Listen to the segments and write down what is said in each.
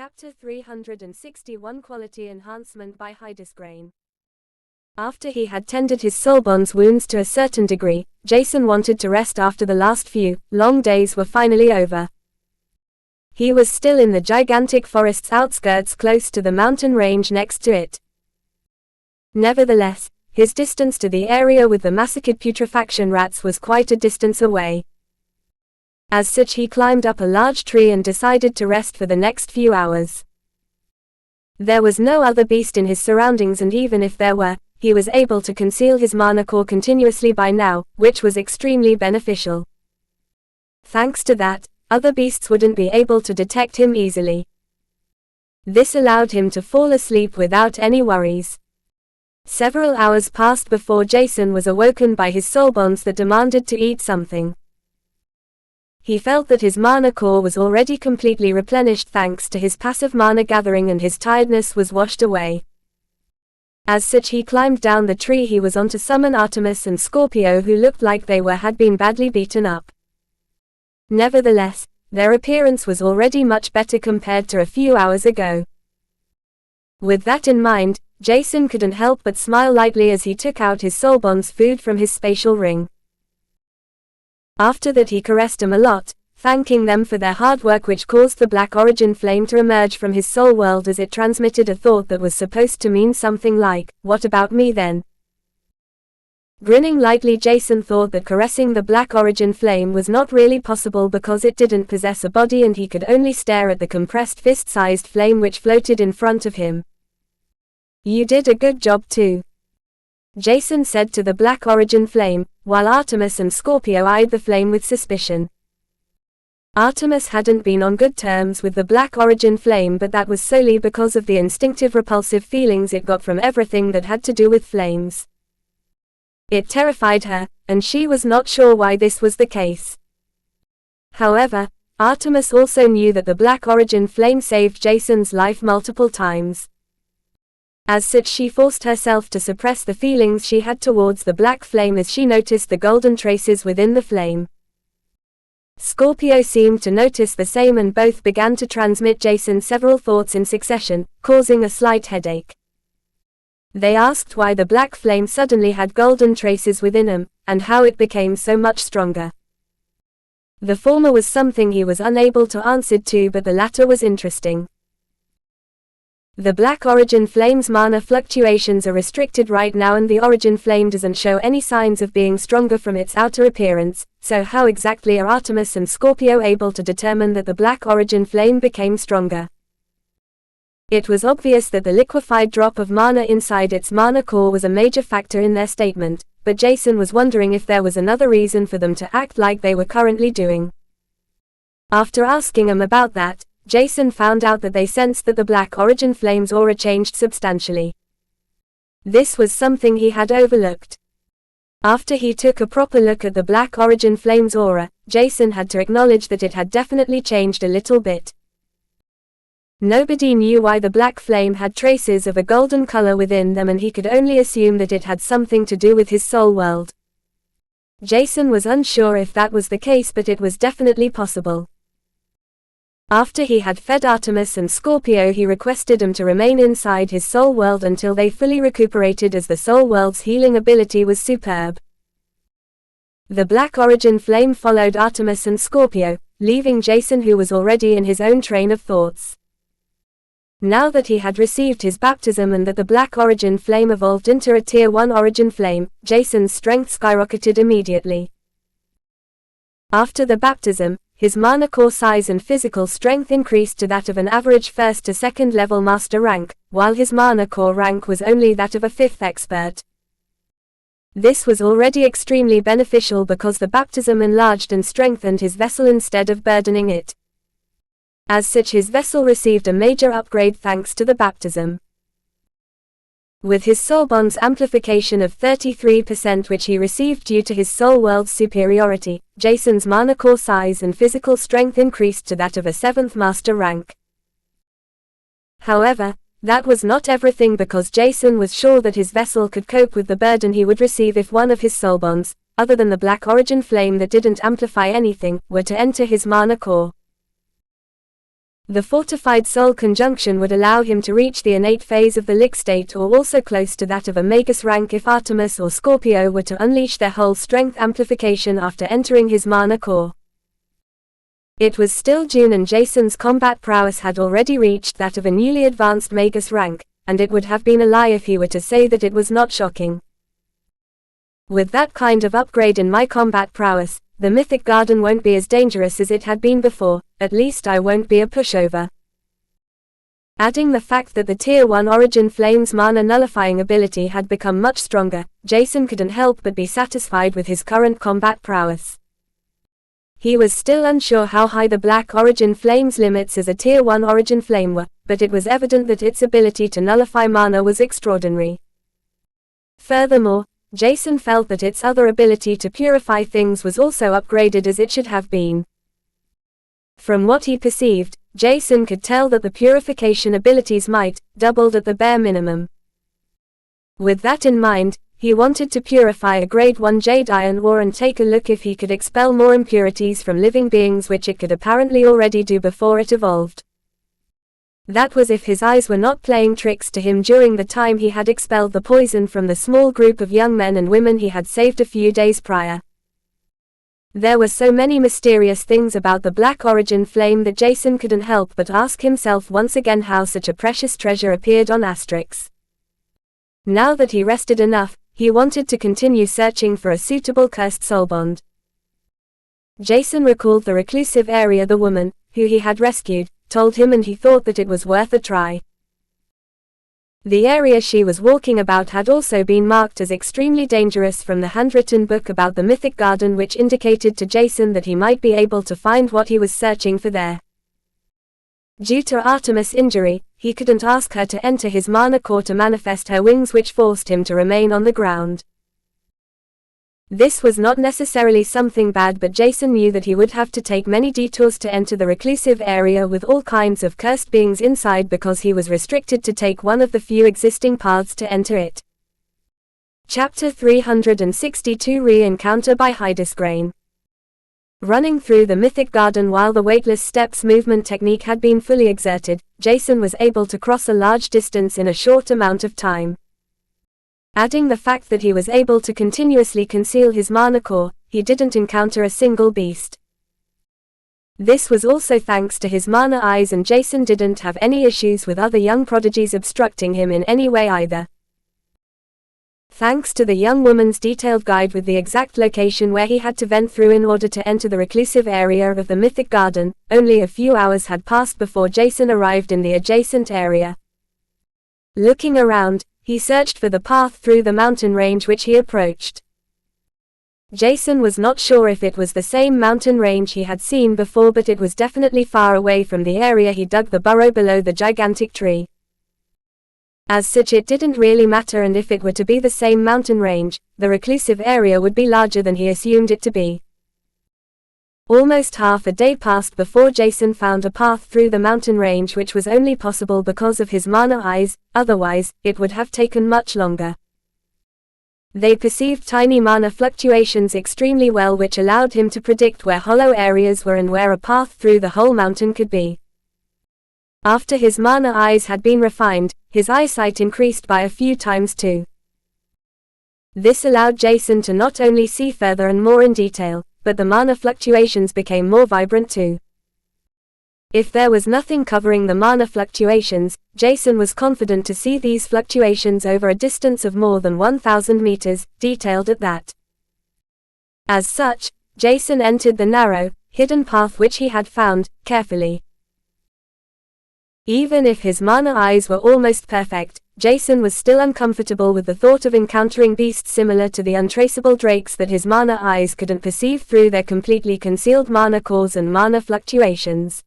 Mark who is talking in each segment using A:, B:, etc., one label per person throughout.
A: Chapter 361 Quality Enhancement by Hydesgrain. After he had tended his Soulbond's wounds to a certain degree, Jason wanted to rest after the last few, long days were finally over. He was still in the gigantic forest's outskirts close to the mountain range next to it. Nevertheless, his distance to the area with the massacred putrefaction rats was quite a distance away. As such, he climbed up a large tree and decided to rest for the next few hours. There was no other beast in his surroundings, and even if there were, he was able to conceal his mana core continuously by now, which was extremely beneficial. Thanks to that, other beasts wouldn't be able to detect him easily. This allowed him to fall asleep without any worries. Several hours passed before Jason was awoken by his soulbonds that demanded to eat something. He felt that his mana core was already completely replenished thanks to his passive mana gathering, and his tiredness was washed away. As such, he climbed down the tree he was on to summon Artemis and Scorpio, who looked like they had been badly beaten up. Nevertheless, their appearance was already much better compared to a few hours ago. With that in mind, Jason couldn't help but smile lightly as he took out his Soulbond's food from his spatial ring. After that, he caressed them a lot, thanking them for their hard work, which caused the Black Origin flame to emerge from his soul world as it transmitted a thought that was supposed to mean something like, "What about me then?" Grinning lightly, Jason thought that caressing the Black Origin flame was not really possible because it didn't possess a body and he could only stare at the compressed fist-sized flame which floated in front of him. "You did a good job too," Jason said to the Black Origin flame, while Artemis and Scorpio eyed the flame with suspicion. Artemis hadn't been on good terms with the Black Origin flame, but that was solely because of the instinctive repulsive feelings it got from everything that had to do with flames. It terrified her, and she was not sure why this was the case. However, Artemis also knew that the Black Origin flame saved Jason's life multiple times. As such, she forced herself to suppress the feelings she had towards the black flame as she noticed the golden traces within the flame. Scorpio seemed to notice the same, and both began to transmit Jason several thoughts in succession, causing a slight headache. They asked why the black flame suddenly had golden traces within him, and how it became so much stronger. The former was something he was unable to answer to, but the latter was interesting. The Black Origin flame's mana fluctuations are restricted right now, and the Origin flame doesn't show any signs of being stronger from its outer appearance, so how exactly are Artemis and Scorpio able to determine that the Black Origin flame became stronger? It was obvious that the liquefied drop of mana inside its mana core was a major factor in their statement, but Jason was wondering if there was another reason for them to act like they were currently doing. After asking him about that, Jason found out that they sensed that the Black Origin flame's aura changed substantially. This was something he had overlooked. After he took a proper look at the Black Origin flame's aura, Jason had to acknowledge that it had definitely changed a little bit. Nobody knew why the black flame had traces of a golden color within them, and he could only assume that it had something to do with his soul world. Jason was unsure if that was the case, but it was definitely possible. After he had fed Artemis and Scorpio, he requested them to remain inside his soul world until they fully recuperated, as the soul world's healing ability was superb. The Black Origin flame followed Artemis and Scorpio, leaving Jason, who was already in his own train of thoughts. Now that he had received his baptism and that the Black Origin flame evolved into a Tier 1 Origin flame, Jason's strength skyrocketed immediately. After the baptism, his mana core size and physical strength increased to that of an average 1st to 2nd level master rank, while his mana core rank was only that of a 5th expert. This was already extremely beneficial because the baptism enlarged and strengthened his vessel instead of burdening it. As such, his vessel received a major upgrade thanks to the baptism. With his Soulbond's amplification of 33%, which he received due to his soul world's superiority, Jason's mana core size and physical strength increased to that of a 7th master rank. However, that was not everything, because Jason was sure that his vessel could cope with the burden he would receive if one of his Soulbonds, other than the Black Origin flame that didn't amplify anything, were to enter his mana core. The fortified Sol conjunction would allow him to reach the innate phase of the Lick state or also close to that of a Magus rank if Artemis or Scorpio were to unleash their whole strength amplification after entering his mana core. It was still June and Jason's combat prowess had already reached that of a newly advanced Magus rank, and it would have been a lie if he were to say that it was not shocking. With that kind of upgrade in my combat prowess, the Mythic Garden won't be as dangerous as it had been before, at least I won't be a pushover. Adding the fact that the Tier 1 Origin Flame's mana nullifying ability had become much stronger, Jason couldn't help but be satisfied with his current combat prowess. He was still unsure how high the Black Origin Flame's limits as a Tier 1 Origin Flame were, but it was evident that its ability to nullify mana was extraordinary. Furthermore, Jason felt that its other ability to purify things was also upgraded as it should have been. From what he perceived, Jason could tell that the purification abilities might doubled at the bare minimum. With that in mind, he wanted to purify a Grade 1 Jade Iron ore and take a look if he could expel more impurities from living beings, which it could apparently already do before it evolved. That was if his eyes were not playing tricks to him during the time he had expelled the poison from the small group of young men and women he had saved a few days prior. There were so many mysterious things about the Black Origin Flame that Jason couldn't help but ask himself once again how such a precious treasure appeared on Asterix. Now that he rested enough, he wanted to continue searching for a suitable cursed soulbond. Jason recalled the reclusive area the woman, who he had rescued, told him, and he thought that it was worth a try. The area she was walking about had also been marked as extremely dangerous from the handwritten book about the Mythic Garden, which indicated to Jason that he might be able to find what he was searching for there. Due to Artemis' injury, he couldn't ask her to enter his mana core to manifest her wings, which forced him to remain on the ground. This was not necessarily something bad, but Jason knew that he would have to take many detours to enter the reclusive area with all kinds of cursed beings inside because he was restricted to take one of the few existing paths to enter it. Chapter 362 Re-encounter by Hydesgrain. Running through the Mythic Garden while the weightless steps movement technique had been fully exerted, Jason was able to cross a large distance in a short amount of time. Adding the fact that he was able to continuously conceal his mana core, he didn't encounter a single beast. This was also thanks to his mana eyes, and Jason didn't have any issues with other young prodigies obstructing him in any way either. Thanks to the young woman's detailed guide with the exact location where he had to vent through in order to enter the reclusive area of the Mythic Garden, only a few hours had passed before Jason arrived in the adjacent area. Looking around, he searched for the path through the mountain range which he approached. Jason was not sure if it was the same mountain range he had seen before, but it was definitely far away from the area he dug the burrow below the gigantic tree. As such, it didn't really matter, and if it were to be the same mountain range, the reclusive area would be larger than he assumed it to be. Almost half a day passed before Jason found a path through the mountain range, which was only possible because of his mana eyes, otherwise, it would have taken much longer. They perceived tiny mana fluctuations extremely well, which allowed him to predict where hollow areas were and where a path through the whole mountain could be. After his mana eyes had been refined, his eyesight increased by a few times too. This allowed Jason to not only see further and more in detail, but the mana fluctuations became more vibrant too. If there was nothing covering the mana fluctuations, Jason was confident to see these fluctuations over a distance of more than 1,000 meters, detailed at that. As such, Jason entered the narrow, hidden path which he had found, carefully. Even if his mana eyes were almost perfect, Jason was still uncomfortable with the thought of encountering beasts similar to the untraceable drakes that his mana eyes couldn't perceive through their completely concealed mana cores and mana fluctuations.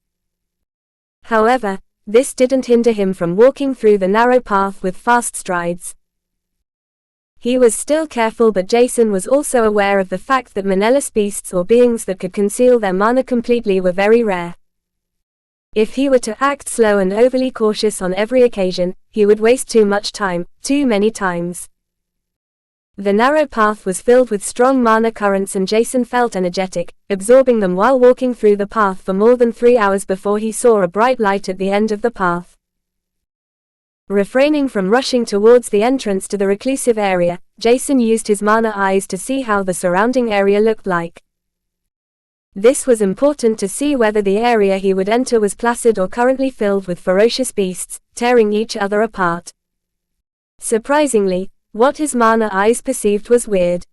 A: However, this didn't hinder him from walking through the narrow path with fast strides. He was still careful, but Jason was also aware of the fact that manaless beasts or beings that could conceal their mana completely were very rare. If he were to act slow and overly cautious on every occasion, he would waste too much time, too many times. The narrow path was filled with strong mana currents and Jason felt energetic, absorbing them while walking through the path for more than 3 hours before he saw a bright light at the end of the path. Refraining from rushing towards the entrance to the reclusive area, Jason used his mana eyes to see how the surrounding area looked like. This was important to see whether the area he would enter was placid or currently filled with ferocious beasts, tearing each other apart. Surprisingly, what his mana eyes perceived was weird.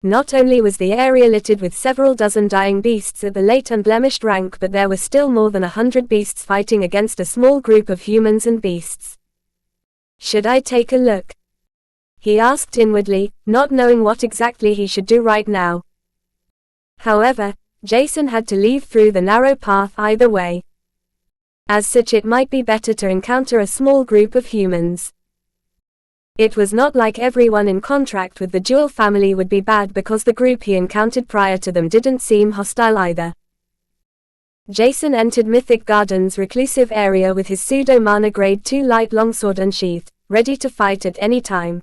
A: Not only was the area littered with several dozen dying beasts at the late unblemished rank, but there were still more than 100 beasts fighting against a small group of humans and beasts. "Should I take a look?" he asked inwardly, not knowing what exactly he should do right now. However, Jason had to leave through the narrow path either way. As such, it might be better to encounter a small group of humans. It was not like everyone in contract with the Jewel family would be bad, because the group he encountered prior to them didn't seem hostile either. Jason entered Mythic Garden's reclusive area with his pseudo-mana grade 2 light longsword unsheathed, ready to fight at any time.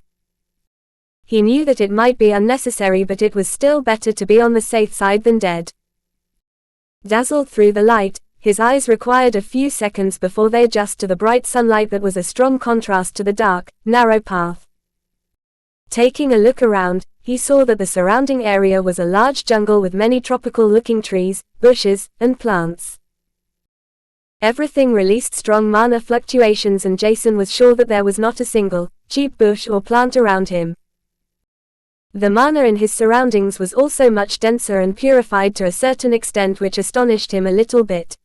A: He knew that it might be unnecessary, but it was still better to be on the safe side than dead. Dazzled through the light, his eyes required a few seconds before they adjust to the bright sunlight that was a strong contrast to the dark, narrow path. Taking a look around, he saw that the surrounding area was a large jungle with many tropical-looking trees, bushes, and plants. Everything released strong mana fluctuations, and Jason was sure that there was not a single, cheap bush or plant around him. The mana in his surroundings was also much denser and purified to a certain extent, which astonished him a little bit.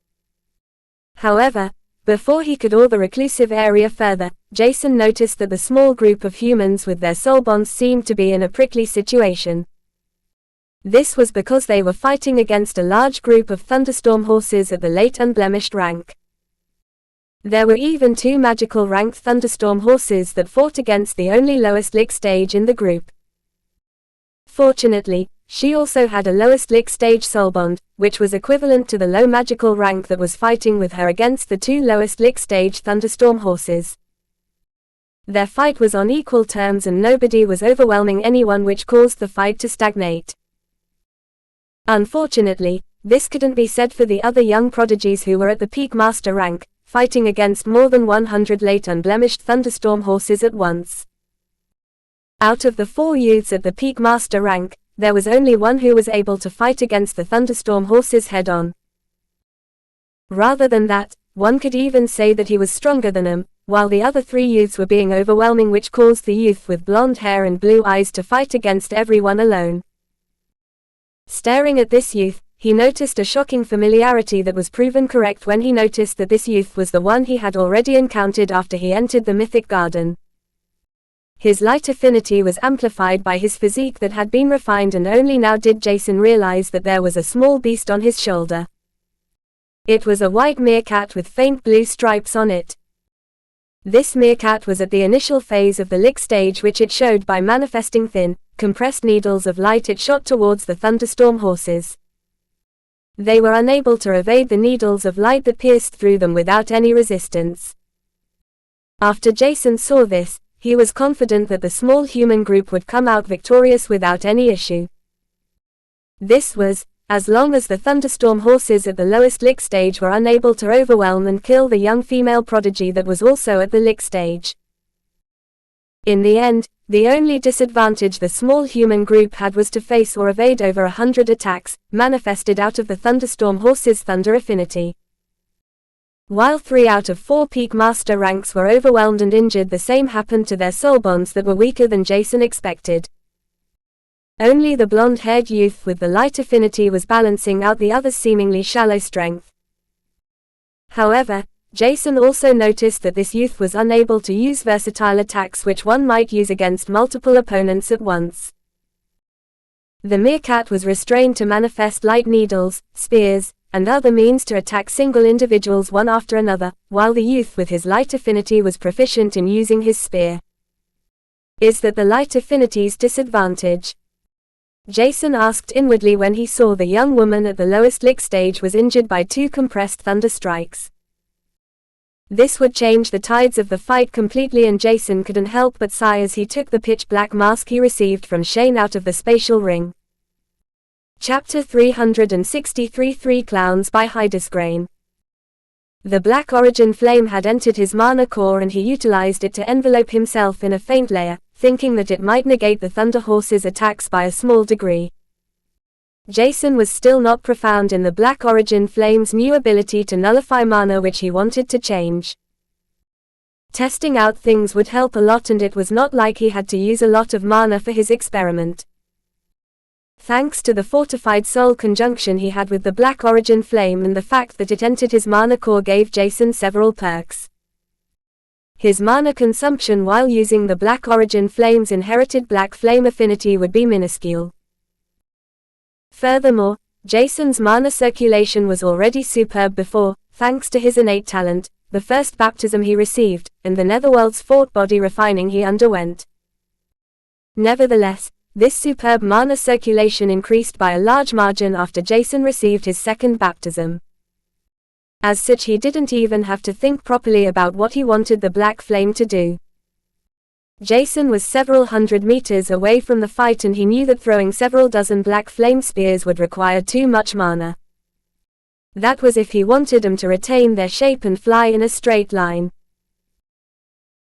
A: However, before he could awe the reclusive area further, Jason noticed that the small group of humans with their soul bonds seemed to be in a prickly situation. This was because they were fighting against a large group of thunderstorm horses at the late unblemished rank. There were even 2 magical ranked thunderstorm horses that fought against the only lowest lick stage in the group. Fortunately, she also had a lowest lick stage soulbond, which was equivalent to the low magical rank that was fighting with her against the 2 lowest lick stage thunderstorm horses. Their fight was on equal terms and nobody was overwhelming anyone, which caused the fight to stagnate. Unfortunately, this couldn't be said for the other young prodigies who were at the peak master rank, fighting against more than 100 late unblemished thunderstorm horses at once. Out of the 4 youths at the peak master rank, there was only one who was able to fight against the thunderstorm horses head-on. Rather than that, one could even say that he was stronger than them, while the other 3 youths were being overwhelming, which caused the youth with blonde hair and blue eyes to fight against everyone alone. Staring at this youth, he noticed a shocking familiarity that was proven correct when he noticed that this youth was the one he had already encountered after he entered the Mythic Garden. His light affinity was amplified by his physique that had been refined, and only now did Jason realize that there was a small beast on his shoulder. It was a white meerkat with faint blue stripes on it. This meerkat was at the initial phase of the lick stage, which it showed by manifesting thin, compressed needles of light it shot towards the thunderstorm horses. They were unable to evade the needles of light that pierced through them without any resistance. After Jason saw this, he was confident that the small human group would come out victorious without any issue. This was, as long as the thunderstorm horses at the lowest lick stage were unable to overwhelm and kill the young female prodigy that was also at the lick stage. In the end, the only disadvantage the small human group had was to face or evade over 100 attacks, manifested out of the thunderstorm horses' thunder affinity. While 3 out of 4 peak master ranks were overwhelmed and injured, the same happened to their soul bonds that were weaker than Jason expected. Only the blonde-haired youth with the light affinity was balancing out the other's seemingly shallow strength. However, Jason also noticed that this youth was unable to use versatile attacks which one might use against multiple opponents at once. The meerkat was restrained to manifest light needles, spears, and other means to attack single individuals one after another, while the youth with his light affinity was proficient in using his spear. Is that the light affinity's disadvantage? Jason asked inwardly when he saw the young woman at the lowest lick stage was injured by 2 compressed thunder strikes. This would change the tides of the fight completely, and Jason couldn't help but sigh as he took the pitch-black mask he received from Shane out of the spatial ring. Chapter 363 3 Clowns by Hydesgrain. The Black Origin flame had entered his mana core, and he utilized it to envelope himself in a faint layer, thinking that it might negate the Thunder Horse's attacks by a small degree. Jason was still not profound in the Black Origin flame's new ability to nullify mana, which he wanted to change. Testing out things would help a lot, and it was not like he had to use a lot of mana for his experiment. Thanks to the fortified soul conjunction he had with the Black Origin flame, and the fact that it entered his mana core gave Jason several perks. His mana consumption while using the Black Origin flame's inherited black flame affinity would be minuscule. Furthermore, Jason's mana circulation was already superb before, thanks to his innate talent, the first baptism he received, and the Netherworld's fort body refining he underwent. Nevertheless, this superb mana circulation increased by a large margin after Jason received his second baptism. As such, he didn't even have to think properly about what he wanted the black flame to do. Jason was several hundred meters away from the fight, and he knew that throwing several dozen black flame spears would require too much mana. That was if he wanted them to retain their shape and fly in a straight line.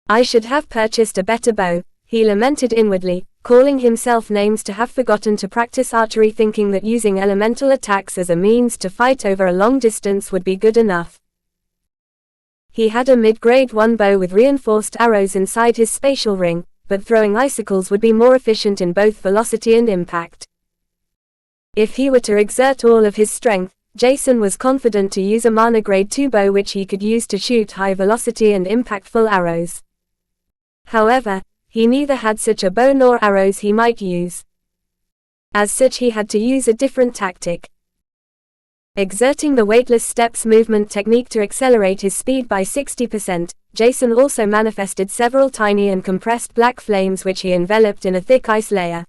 A: "I should have purchased a better bow," he lamented inwardly, calling himself names to have forgotten to practice archery, thinking that using elemental attacks as a means to fight over a long distance would be good enough. He had a mid-grade 1 bow with reinforced arrows inside his spatial ring, but throwing icicles would be more efficient in both velocity and impact. If he were to exert all of his strength, Jason was confident to use a mana grade 2 bow which he could use to shoot high velocity and impactful arrows. However, he neither had such a bow nor arrows he might use. As such, he had to use a different tactic. Exerting the weightless steps movement technique to accelerate his speed by 60%, Jason also manifested several tiny and compressed black flames which he enveloped in a thick ice layer.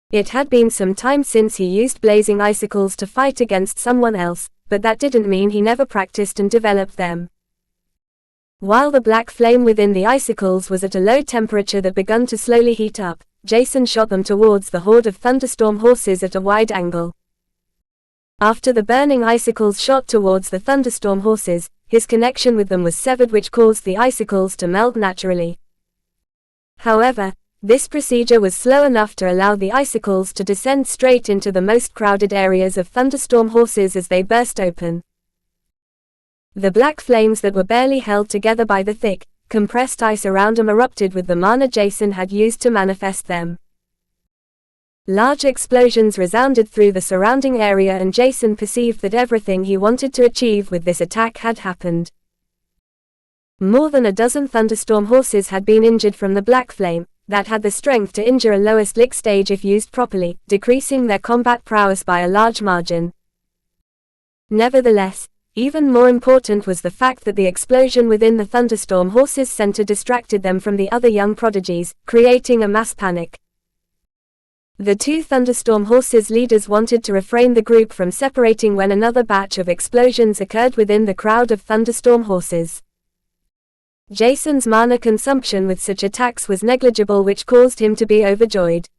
A: It had been some time since he used blazing icicles to fight against someone else, but that didn't mean he never practiced and developed them. While the black flame within the icicles was at a low temperature that began to slowly heat up, Jason shot them towards the horde of thunderstorm horses at a wide angle. After the burning icicles shot towards the thunderstorm horses, his connection with them was severed, which caused the icicles to melt naturally. However, this procedure was slow enough to allow the icicles to descend straight into the most crowded areas of thunderstorm horses as they burst open. The black flames that were barely held together by the thick, compressed ice around them erupted with the mana Jason had used to manifest them. Large explosions resounded through the surrounding area, and Jason perceived that everything he wanted to achieve with this attack had happened. More than a dozen thunderstorm horses had been injured from the black flame, that had the strength to injure a lowest lick stage if used properly, decreasing their combat prowess by a large margin. Nevertheless, even more important was the fact that the explosion within the thunderstorm horses' center distracted them from the other young prodigies, creating a mass panic. The two thunderstorm horses' leaders wanted to refrain the group from separating when another batch of explosions occurred within the crowd of thunderstorm horses. Jason's mana consumption with such attacks was negligible, which caused him to be overjoyed.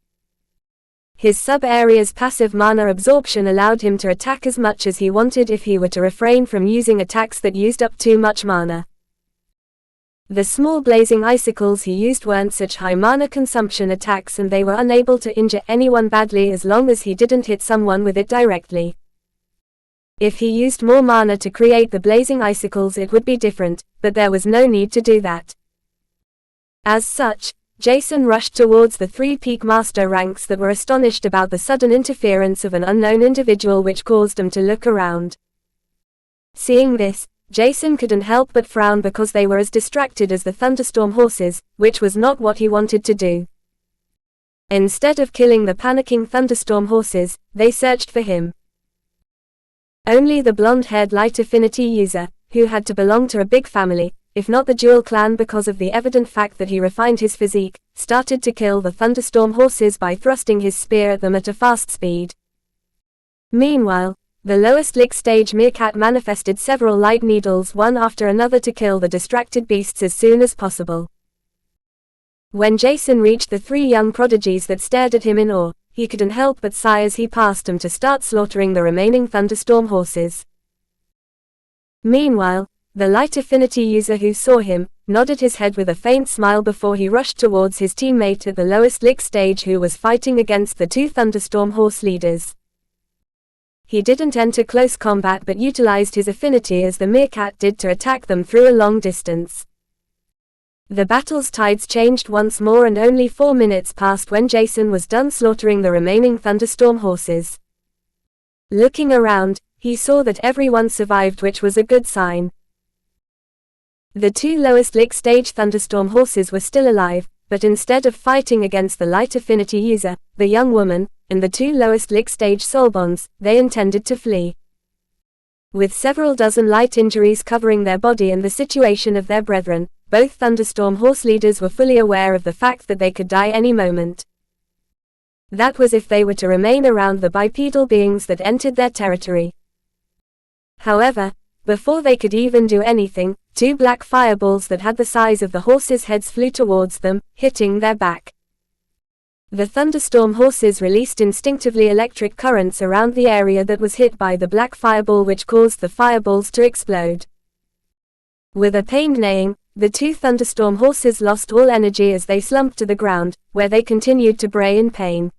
A: His sub-area's passive mana absorption allowed him to attack as much as he wanted if he were to refrain from using attacks that used up too much mana. The small blazing icicles he used weren't such high mana consumption attacks, and they were unable to injure anyone badly as long as he didn't hit someone with it directly. If he used more mana to create the blazing icicles, it would be different, but there was no need to do that. As such, Jason rushed towards the 3 peak master ranks that were astonished about the sudden interference of an unknown individual, which caused them to look around. Seeing this, Jason couldn't help but frown because they were as distracted as the thunderstorm horses, which was not what he wanted to do. Instead of killing the panicking thunderstorm horses, they searched for him. Only the blonde-haired light affinity user, who had to belong to a big family, if not the Jewel clan because of the evident fact that he refined his physique, started to kill the thunderstorm horses by thrusting his spear at them at a fast speed. Meanwhile, the lowest lick stage meerkat manifested several light needles one after another to kill the distracted beasts as soon as possible. When Jason reached the three young prodigies that stared at him in awe, he couldn't help but sigh as he passed them to start slaughtering the remaining thunderstorm horses. Meanwhile, the light affinity user who saw him, nodded his head with a faint smile before he rushed towards his teammate at the lowest lick stage who was fighting against the two thunderstorm horse leaders. He didn't enter close combat but utilized his affinity as the meerkat did to attack them through a long distance. The battle's tides changed once more and only 4 minutes passed when Jason was done slaughtering the remaining thunderstorm horses. Looking around, he saw that everyone survived, which was a good sign. The two lowest lick stage thunderstorm horses were still alive, but instead of fighting against the light affinity user, the young woman, and the two lowest lick stage soulbonds, they intended to flee. With several dozen light injuries covering their body and the situation of their brethren, both thunderstorm horse leaders were fully aware of the fact that they could die any moment. That was if they were to remain around the bipedal beings that entered their territory. However, before they could even do anything, two black fireballs that had the size of the horses' heads flew towards them, hitting their back. The thunderstorm horses released instinctively electric currents around the area that was hit by the black fireball, which caused the fireballs to explode. With a pained neighing, the two thunderstorm horses lost all energy as they slumped to the ground, where they continued to bray in pain.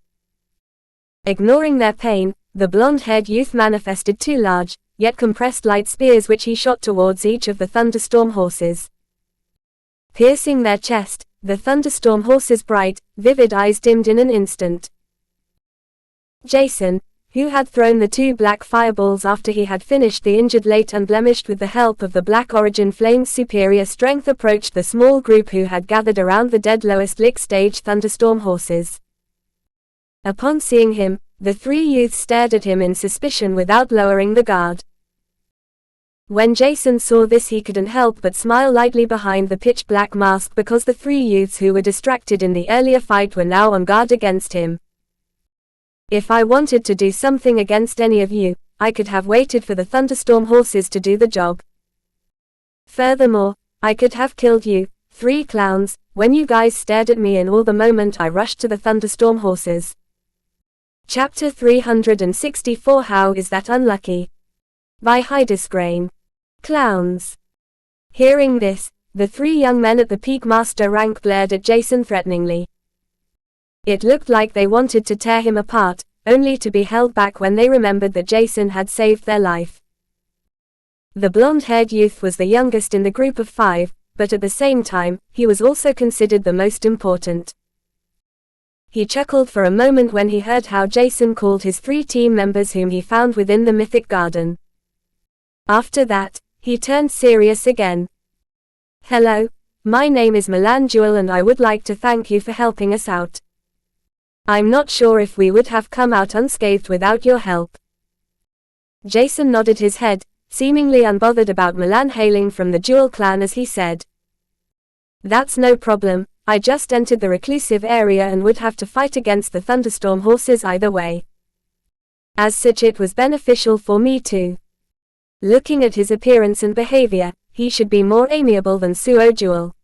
A: Ignoring their pain, the blonde-haired youth manifested two large, yet compressed light spears which he shot towards each of the thunderstorm horses. Piercing their chest, the thunderstorm horses' bright, vivid eyes dimmed in an instant. Jason, who had thrown the two black fireballs after he had finished the injured late unblemished with the help of the Black Origin Flame's superior strength, approached the small group who had gathered around the dead lowest lick stage thunderstorm horses. Upon seeing him, the three youths stared at him in suspicion without lowering the guard. When Jason saw this, he couldn't help but smile lightly behind the pitch-black mask, because the three youths who were distracted in the earlier fight were now on guard against him. If I wanted to do something against any of you, I could have waited for the thunderstorm horses to do the job. Furthermore, I could have killed you, three clowns, when you guys stared at me in awe the moment I rushed to the thunderstorm horses. Chapter 364 How Is That Unlucky? By Hydesgrain. Clowns. Hearing this, the three young men at the peak master rank glared at Jason threateningly. It looked like they wanted to tear him apart, only to be held back when they remembered that Jason had saved their life. The blonde-haired youth was the youngest in the group of 5, but at the same time, he was also considered the most important. He chuckled for a moment when he heard how Jason called his 3 team members whom he found within the Mythic Garden. After that, he turned serious again. Hello, my name is Milan Jewel and I would like to thank you for helping us out. I'm not sure if we would have come out unscathed without your help. Jason nodded his head, seemingly unbothered about Milan hailing from the Jewel clan as he said. That's no problem, I just entered the reclusive area and would have to fight against the thunderstorm horses either way. As such, it was beneficial for me too. Looking at his appearance and behavior, he should be more amiable than Suo Jewel.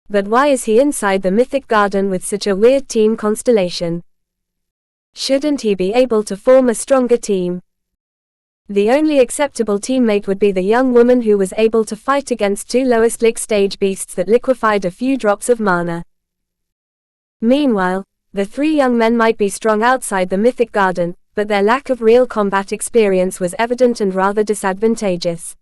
A: But why is he inside the Mythic Garden with such a weird team constellation? Shouldn't he be able to form a stronger team? The only acceptable teammate would be the young woman who was able to fight against 2 lowest lick stage beasts that liquefied a few drops of mana. Meanwhile, the 3 young men might be strong outside the Mythic Garden, but their lack of real combat experience was evident and rather disadvantageous.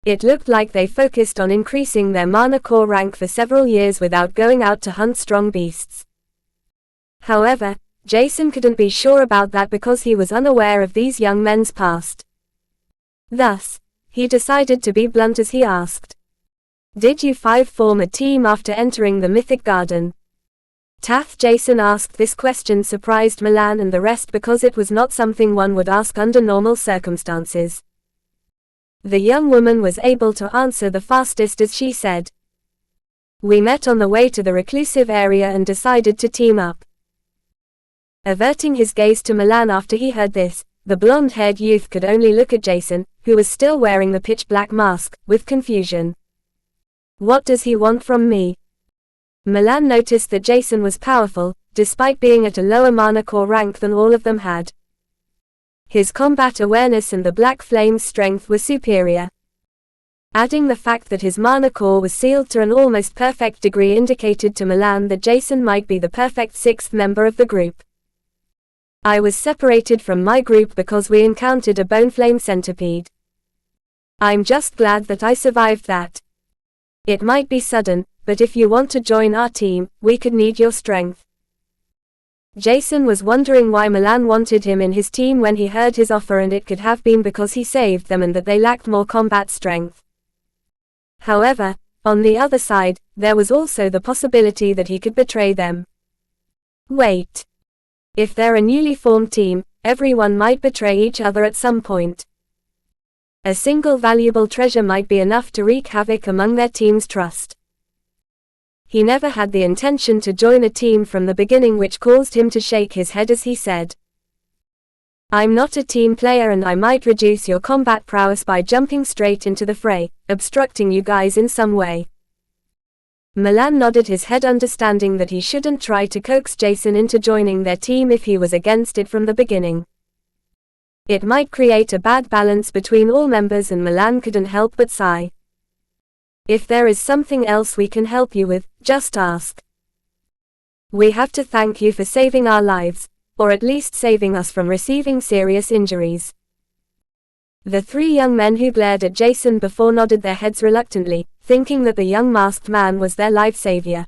A: It looked like they focused on increasing their mana core rank for several years without going out to hunt strong beasts. However, Jason couldn't be sure about that because he was unaware of these young men's past. Thus, he decided to be blunt as he asked. Did you 5 form a team after entering the Mythic Garden? Jason asked this question surprised Milan and the rest because it was not something one would ask under normal circumstances. The young woman was able to answer the fastest as she said. We met on the way to the reclusive area and decided to team up. Averting his gaze to Milan after he heard this, The blonde-haired youth could only look at Jason, who was still wearing the pitch-black mask, with confusion. What does he want from me? Milan noticed that Jason was powerful, despite being at a lower mana core rank than all of them had. His combat awareness and the Black Flame's strength were superior. Adding the fact that his mana core was sealed to an almost perfect degree indicated to Milan that Jason might be the perfect sixth member of the group. I was separated from my group because we encountered a Boneflame centipede. I'm just glad that I survived that. It might be sudden, but if you want to join our team, we could need your strength. Jason was wondering why Milan wanted him in his team when he heard his offer, and it could have been because he saved them and that they lacked more combat strength. However, on the other side, there was also the possibility that he could betray them. Wait. If they're a newly formed team, everyone might betray each other at some point. A single valuable treasure might be enough to wreak havoc among their team's trust. He never had the intention to join a team from the beginning, which caused him to shake his head as he said, I'm not a team player and I might reduce your combat prowess by jumping straight into the fray, obstructing you guys in some way. Milan nodded his head, understanding that he shouldn't try to coax Jason into joining their team if he was against it from the beginning. It might create a bad balance between all members, and Milan couldn't help but sigh. If there is something else we can help you with, just ask. We have to thank you for saving our lives, or at least saving us from receiving serious injuries. The three young men who glared at Jason before nodded their heads reluctantly, thinking that the young masked man was their life savior.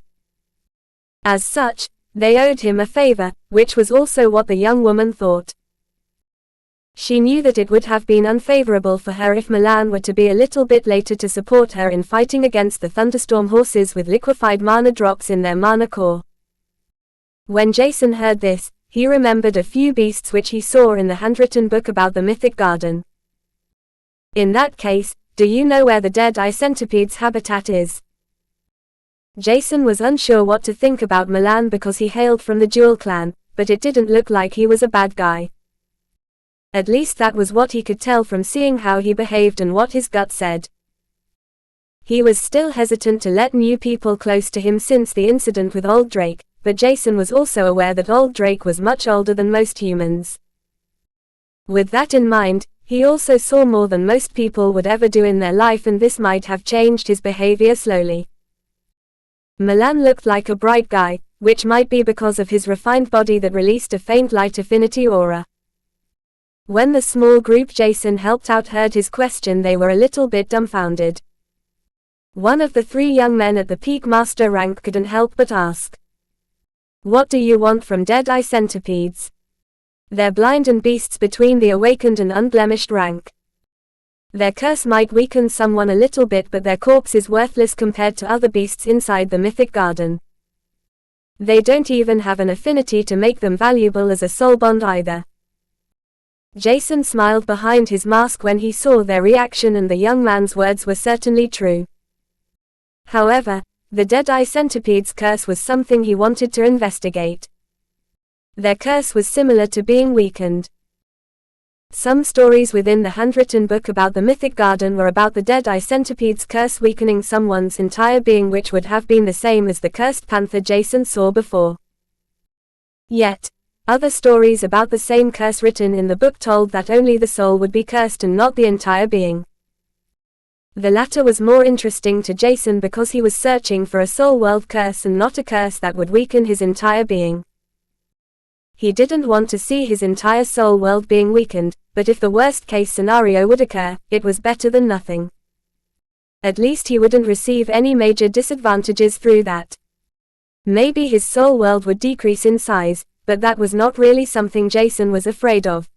A: As such, they owed him a favor, which was also what the young woman thought. She knew that it would have been unfavorable for her if Milan were to be a little bit later to support her in fighting against the Thunderstorm horses with liquefied mana drops in their mana core. When Jason heard this, he remembered a few beasts which he saw in the handwritten book about the Mythic Garden. In that case, do you know where the Dead-Eye Centipede's habitat is? Jason was unsure what to think about Milan because he hailed from the Jewel clan, but it didn't look like he was a bad guy. At least that was what he could tell from seeing how he behaved and what his gut said. He was still hesitant to let new people close to him since the incident with Old Drake, but Jason was also aware that Old Drake was much older than most humans. With that in mind, he also saw more than most people would ever do in their life, and this might have changed his behavior slowly. Milan looked like a bright guy, which might be because of his refined body that released a faint light affinity aura. When the small group Jason helped out heard his question, they were a little bit dumbfounded. One of the three young men at the peak master rank couldn't help but ask, "What do you want from Dead-Eye Centipedes? They're blind and beasts between the awakened and unblemished rank. Their curse might weaken someone a little bit, but their corpse is worthless compared to other beasts inside the Mythic Garden. They don't even have an affinity to make them valuable as a soul bond either." Jason smiled behind his mask when he saw their reaction, and the young man's words were certainly true. However, the Dead-Eye Centipede's curse was something he wanted to investigate. Their curse was similar to being weakened. Some stories within the handwritten book about the Mythic Garden were about the Dead-Eye Centipede's curse weakening someone's entire being, which would have been the same as the cursed panther Jason saw before. Yet, other stories about the same curse written in the book told that only the soul would be cursed and not the entire being. The latter was more interesting to Jason because he was searching for a soul world curse and not a curse that would weaken his entire being. He didn't want to see his entire soul world being weakened, but if the worst case scenario would occur, it was better than nothing. At least he wouldn't receive any major disadvantages through that. Maybe his soul world would decrease in size, but that was not really something Jason was afraid of.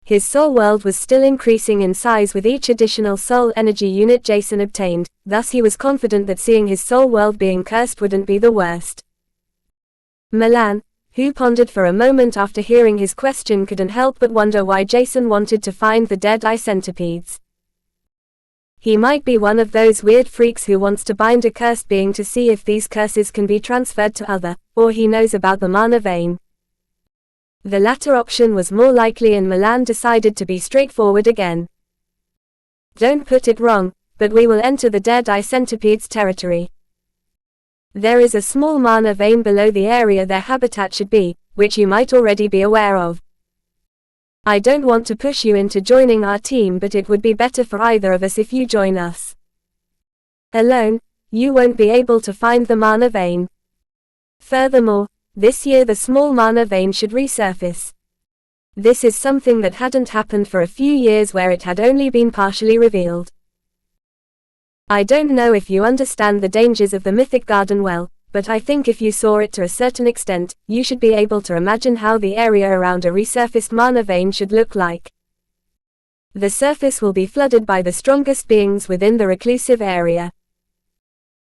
A: His soul world was still increasing in size with each additional soul energy unit Jason obtained, thus he was confident that seeing his soul world being cursed wouldn't be the worst. Milan, who pondered for a moment after hearing his question, couldn't help but wonder why Jason wanted to find the Dead-Eye Centipedes. He might be one of those weird freaks who wants to bind a cursed being to see if these curses can be transferred to other, or he knows about the mana vein. The latter option was more likely, and Milan decided to be straightforward again. Don't put it wrong, but we will enter the Dead-Eye Centipede's territory. There is a small mana vein below the area their habitat should be, which you might already be aware of. I don't want to push you into joining our team, but it would be better for either of us if you join us. Alone, you won't be able to find the mana vein. Furthermore, this year the small mana vein should resurface. This is something that hadn't happened for a few years, where it had only been partially revealed. I don't know if you understand the dangers of the Mythic Garden well, but I think if you saw it to a certain extent, you should be able to imagine how the area around a resurfaced mana vein should look like. The surface will be flooded by the strongest beings within the reclusive area.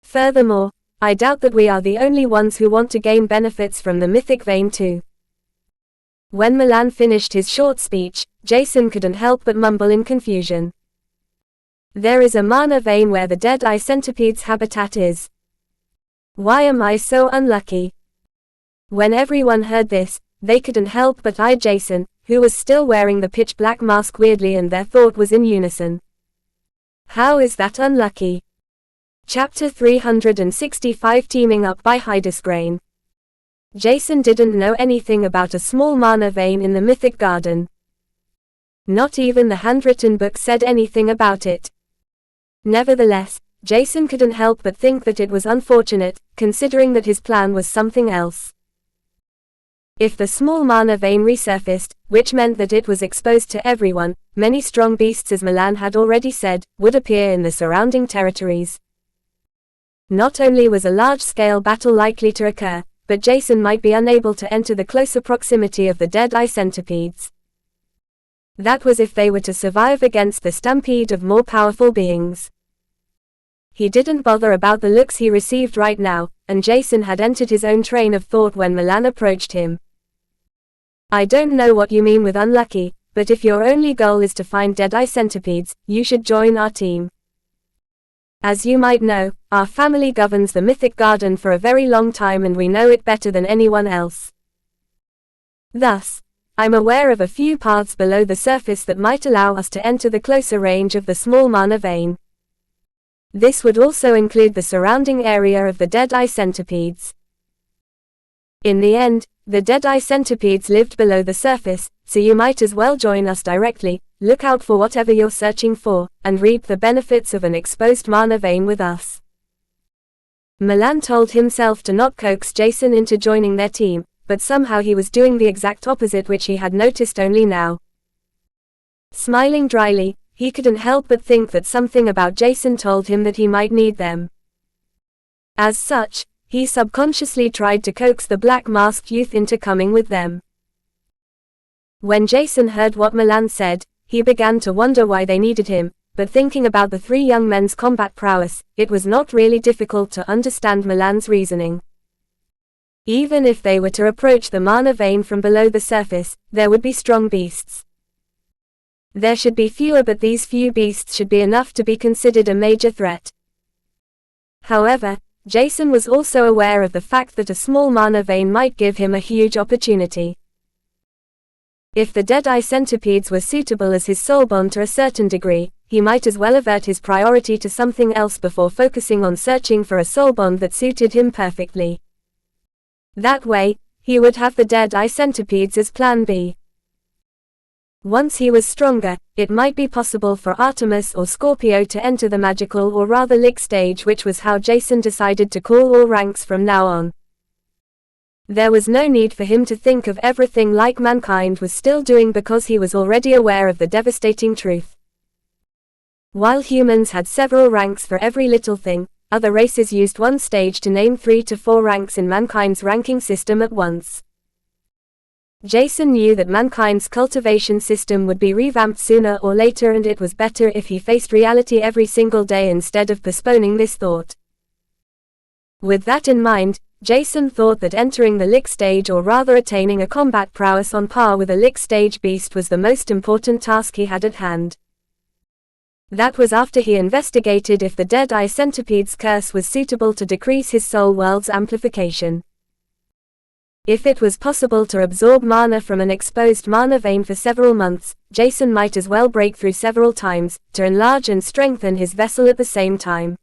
A: Furthermore, I doubt that we are the only ones who want to gain benefits from the mythic vein too. When Milan finished his short speech, Jason couldn't help but mumble in confusion. There is a mana vein where the Dead-Eye Centipede's habitat is. Why am I so unlucky? When everyone heard this, they couldn't help but eye Jason, who was still wearing the pitch-black mask weirdly, and their thought was in unison. How is that unlucky? Chapter 365, Teaming Up by Hydesgrain. Jason didn't know anything about a small mana vein in the Mythic Garden. Not even the handwritten book said anything about it. Nevertheless, Jason couldn't help but think that it was unfortunate, considering that his plan was something else. If the small mana vein resurfaced, which meant that it was exposed to everyone, many strong beasts, as Milan had already said, would appear in the surrounding territories. Not only was a large-scale battle likely to occur, but Jason might be unable to enter the closer proximity of the Dead-Eye Centipedes. That was if they were to survive against the stampede of more powerful beings. He didn't bother about the looks he received right now, and Jason had entered his own train of thought when Milan approached him. I don't know what you mean with unlucky, but if your only goal is to find Dead-Eye Centipedes, you should join our team. As you might know, our family governs the Mythic Garden for a very long time, and we know it better than anyone else. Thus, I'm aware of a few paths below the surface that might allow us to enter the closer range of the small mana vein. This would also include the surrounding area of the Dead-Eye Centipedes. In the end, the Dead-Eye Centipedes lived below the surface, so you might as well join us directly. Look out for whatever you're searching for, and reap the benefits of an exposed mana vein with us. Milan told himself to not coax Jason into joining their team, but somehow he was doing the exact opposite, which he had noticed only now. Smiling dryly, he couldn't help but think that something about Jason told him that he might need them. As such, he subconsciously tried to coax the black-masked youth into coming with them. When Jason heard what Milan said, he began to wonder why they needed him, but thinking about the three young men's combat prowess, it was not really difficult to understand Milan's reasoning. Even if they were to approach the mana vein from below the surface, there would be strong beasts. There should be fewer, but these few beasts should be enough to be considered a major threat. However, Jason was also aware of the fact that a small mana vein might give him a huge opportunity. If the Dead-Eye Centipedes were suitable as his soul bond to a certain degree, he might as well avert his priority to something else before focusing on searching for a soul bond that suited him perfectly. That way, he would have the Dead-Eye Centipedes as plan B. Once he was stronger, it might be possible for Artemis or Scorpio to enter the magical, or rather Lick stage, which was how Jason decided to call all ranks from now on. There was no need for him to think of everything like mankind was still doing, because he was already aware of the devastating truth. While humans had several ranks for every little thing, other races used one stage to name 3 to 4 ranks in mankind's ranking system at once. Jason knew that mankind's cultivation system would be revamped sooner or later, and it was better if he faced reality every single day instead of postponing this thought. With that in mind, Jason thought that entering the Lick stage, or rather attaining a combat prowess on par with a Lick stage beast, was the most important task he had at hand. That was after he investigated if the Dead-Eye Centipede's curse was suitable to decrease his soul world's amplification. If it was possible to absorb mana from an exposed mana vein for several months, Jason might as well break through several times, to enlarge and strengthen his vessel at the same time.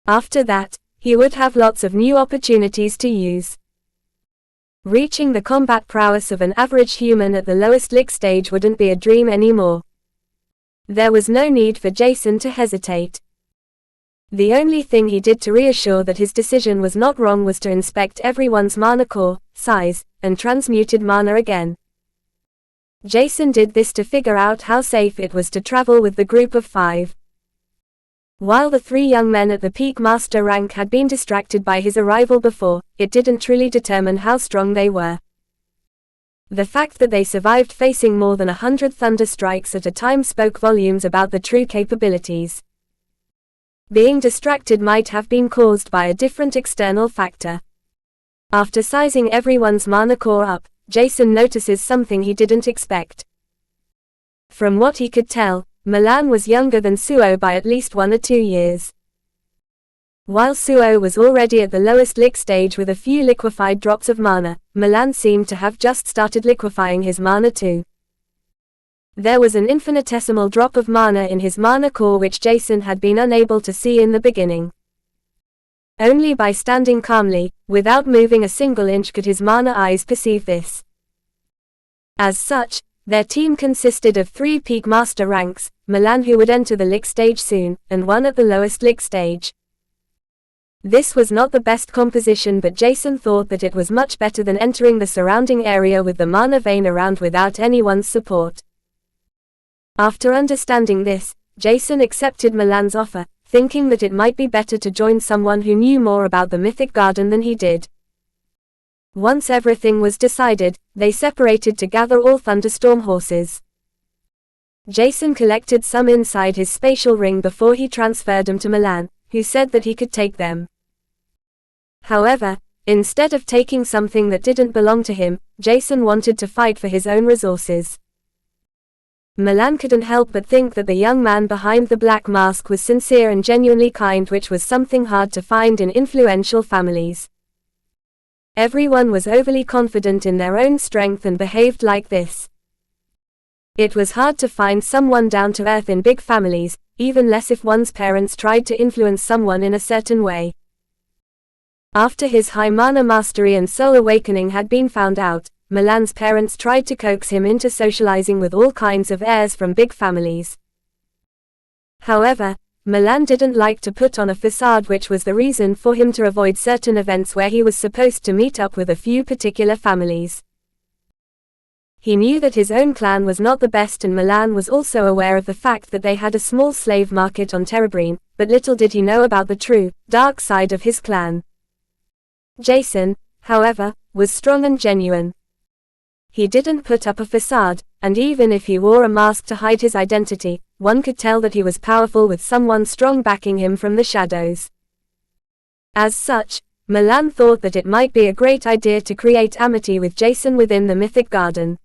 A: After that, he would have lots of new opportunities to use. Reaching the combat prowess of an average human at the lowest lick stage wouldn't be a dream anymore. There was no need for Jason to hesitate. The only thing he did to reassure that his decision was not wrong was to inspect everyone's mana core, size, and transmuted mana again. Jason did this to figure out how safe it was to travel with the group of 5. While the 3 young men at the peak master rank had been distracted by his arrival before, it didn't truly determine how strong they were. The fact that they survived facing more than 100 thunder strikes at a time spoke volumes about the true capabilities. Being distracted might have been caused by a different external factor. After sizing everyone's mana core up, Jason notices something he didn't expect. From what he could tell, Milan was younger than Suo by at least 1 or 2 years. While Suo was already at the lowest lick stage with a few liquefied drops of mana, Milan seemed to have just started liquefying his mana too. There was an infinitesimal drop of mana in his mana core which Jason had been unable to see in the beginning. Only by standing calmly, without moving a single inch, could his mana eyes perceive this. As such, their team consisted of 3 peak master ranks, Milan who would enter the lick stage soon, and 1 at the lowest lick stage. This was not the best composition, but Jason thought that it was much better than entering the surrounding area with the mana vein around without anyone's support. After understanding this, Jason accepted Milan's offer, thinking that it might be better to join someone who knew more about the Mythic Garden than he did. Once everything was decided, they separated to gather all Thunderstorm horses. Jason collected some inside his spatial ring before he transferred them to Milan, who said that he could take them. However, instead of taking something that didn't belong to him, Jason wanted to fight for his own resources. Milan couldn't help but think that the young man behind the black mask was sincere and genuinely kind, which was something hard to find in influential families. Everyone was overly confident in their own strength and behaved like this. It was hard to find someone down to earth in big families, even less if one's parents tried to influence someone in a certain way. After his high mana mastery and soul awakening had been found out, Milan's parents tried to coax him into socializing with all kinds of heirs from big families. However, Milan didn't like to put on a facade, which was the reason for him to avoid certain events where he was supposed to meet up with a few particular families. He knew that his own clan was not the best, and Milan was also aware of the fact that they had a small slave market on Terebrine, but little did he know about the true, dark side of his clan. Jason, however, was strong and genuine. He didn't put up a facade, and even if he wore a mask to hide his identity, one could tell that he was powerful with someone strong backing him from the shadows. As such, Milan thought that it might be a great idea to create amity with Jason within the Mythic Garden.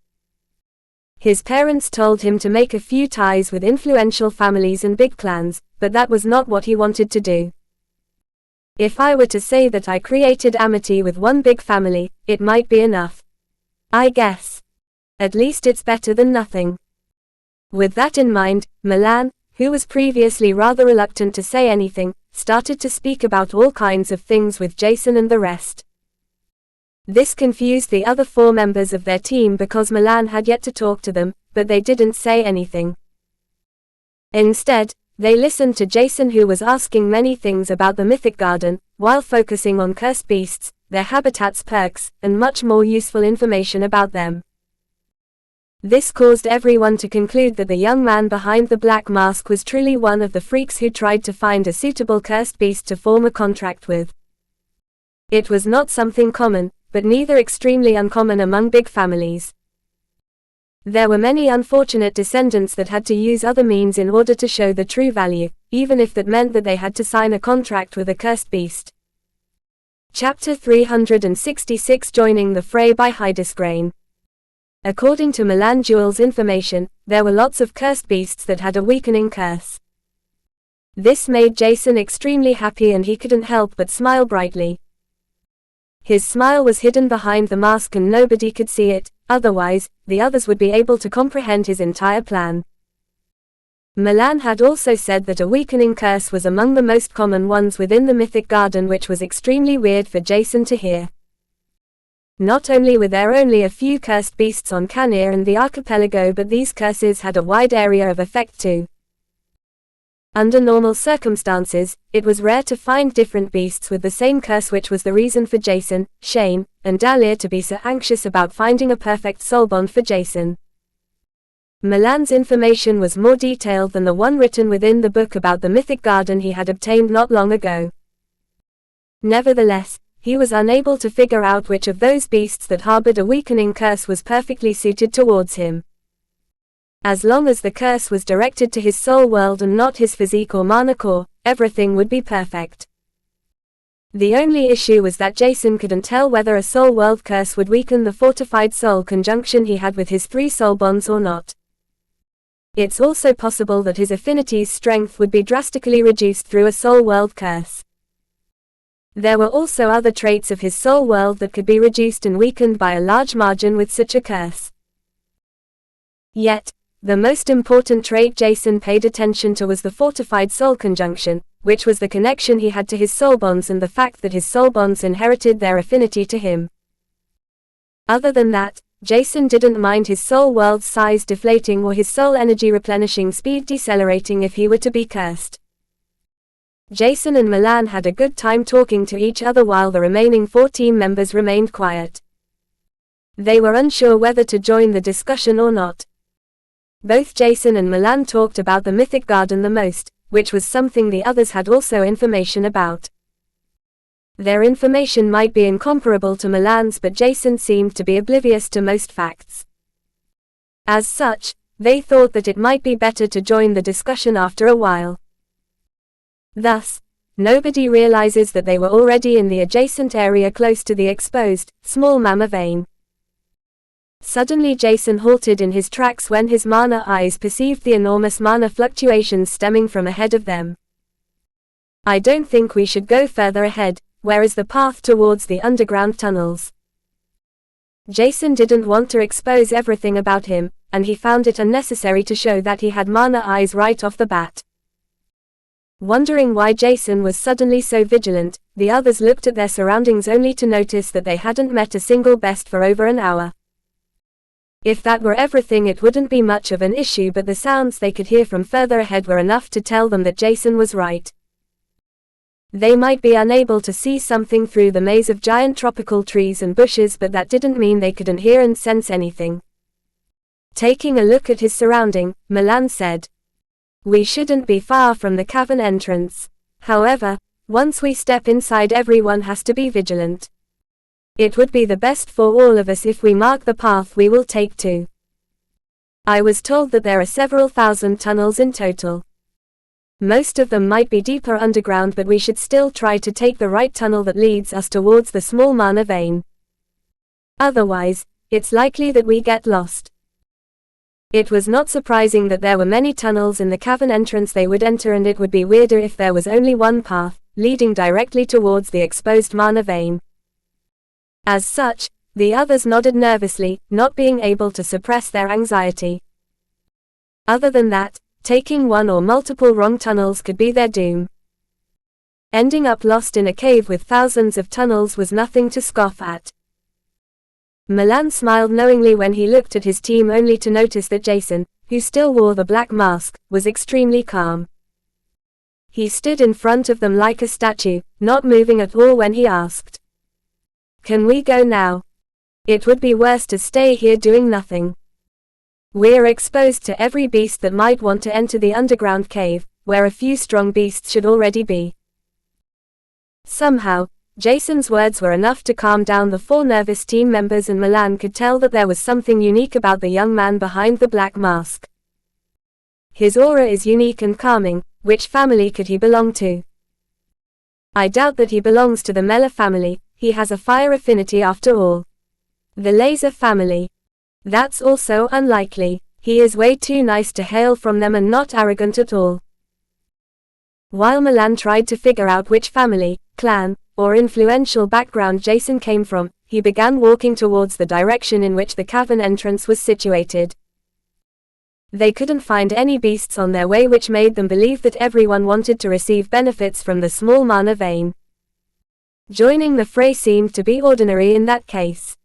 A: His parents told him to make a few ties with influential families and big clans, but that was not what he wanted to do. If I were to say that I created amity with one big family, it might be enough. I guess. At least it's better than nothing. With that in mind, Milan, who was previously rather reluctant to say anything, started to speak about all kinds of things with Jason and the rest. This confused the other 4 members of their team because Milan had yet to talk to them, but they didn't say anything. Instead, they listened to Jason, who was asking many things about the Mythic Garden, while focusing on cursed beasts, their habitats, perks, and much more useful information about them. This caused everyone to conclude that the young man behind the black mask was truly one of the freaks who tried to find a suitable cursed beast to form a contract with. It was not something common, but neither extremely uncommon among big families. There were many unfortunate descendants that had to use other means in order to show the true value, even if that meant that they had to sign a contract with a cursed beast. Chapter 366, Joining the Fray by Hydesgrain. According to Milan Jewel's information, there were lots of cursed beasts that had a weakening curse. This made Jason extremely happy, and he couldn't help but smile brightly. His smile was hidden behind the mask and nobody could see it, otherwise, the others would be able to comprehend his entire plan. Milan had also said that a weakening curse was among the most common ones within the Mythic Garden, which was extremely weird for Jason to hear. Not only were there only a few cursed beasts on Canir and the archipelago, but these curses had a wide area of effect too. Under normal circumstances, it was rare to find different beasts with the same curse, which was the reason for Jason, Shane, and Dahlia to be so anxious about finding a perfect soul bond for Jason. Milan's information was more detailed than the one written within the book about the Mythic Garden he had obtained not long ago. Nevertheless, he was unable to figure out which of those beasts that harbored a weakening curse was perfectly suited towards him. As long as the curse was directed to his soul world and not his physique or mana core, everything would be perfect. The only issue was that Jason couldn't tell whether a soul world curse would weaken the fortified soul conjunction he had with his 3 soul bonds or not. It's also possible that his affinity's strength would be drastically reduced through a soul world curse. There were also other traits of his soul world that could be reduced and weakened by a large margin with such a curse. Yet, the most important trait Jason paid attention to was the fortified soul conjunction, which was the connection he had to his soul bonds and the fact that his soul bonds inherited their affinity to him. Other than that, Jason didn't mind his soul world's size deflating or his soul energy replenishing speed decelerating if he were to be cursed. Jason and Milan had a good time talking to each other while the remaining 4 team members remained quiet. They were unsure whether to join the discussion or not. Both Jason and Milan talked about the Mythic Garden the most, which was something the others had also information about. Their information might be incomparable to Milan's, but Jason seemed to be oblivious to most facts. As such, they thought that it might be better to join the discussion after a while. Thus, nobody realizes that they were already in the adjacent area close to the exposed, small Mama vein. Suddenly Jason halted in his tracks when his mana eyes perceived the enormous mana fluctuations stemming from ahead of them. I don't think we should go further ahead. Where is the path towards the underground tunnels? Jason didn't want to expose everything about him, and he found it unnecessary to show that he had mana eyes right off the bat. Wondering why Jason was suddenly so vigilant, the others looked at their surroundings only to notice that they hadn't met a single beast for over an hour. If that were everything, it wouldn't be much of an issue, but the sounds they could hear from further ahead were enough to tell them that Jason was right. They might be unable to see something through the maze of giant tropical trees and bushes, but that didn't mean they couldn't hear and sense anything. Taking a look at his surrounding, Milan said, "We shouldn't be far from the cavern entrance. However, once we step inside, everyone has to be vigilant. It would be the best for all of us if we mark the path we will take to. I was told that there are several thousand tunnels in total. Most of them might be deeper underground, but we should still try to take the right tunnel that leads us towards the small mana vein. Otherwise, it's likely that we get lost." It was not surprising that there were many tunnels in the cavern entrance they would enter, and it would be weirder if there was only one path, leading directly towards the exposed mana vein. As such, the others nodded nervously, not being able to suppress their anxiety. Other than that, taking one or multiple wrong tunnels could be their doom. Ending up lost in a cave with thousands of tunnels was nothing to scoff at. Milan smiled knowingly when he looked at his team, only to notice that Jason, who still wore the black mask, was extremely calm. He stood in front of them like a statue, not moving at all when he asked, "Can we go now? It would be worse to stay here doing nothing. We're exposed to every beast that might want to enter the underground cave, where a few strong beasts should already be." Somehow, Jason's words were enough to calm down the 4 nervous team members, and Milan could tell that there was something unique about the young man behind the black mask. His aura is unique and calming. Which family could he belong to? I doubt that he belongs to the Mela family. He has a fire affinity after all. The Laser family. That's also unlikely. He is way too nice to hail from them and not arrogant at all. While Milan tried to figure out which family, clan, or influential background Jason came from, he began walking towards the direction in which the cavern entrance was situated. They couldn't find any beasts on their way, which made them believe that everyone wanted to receive benefits from the small mana vein. Joining the fray seemed to be ordinary in that case.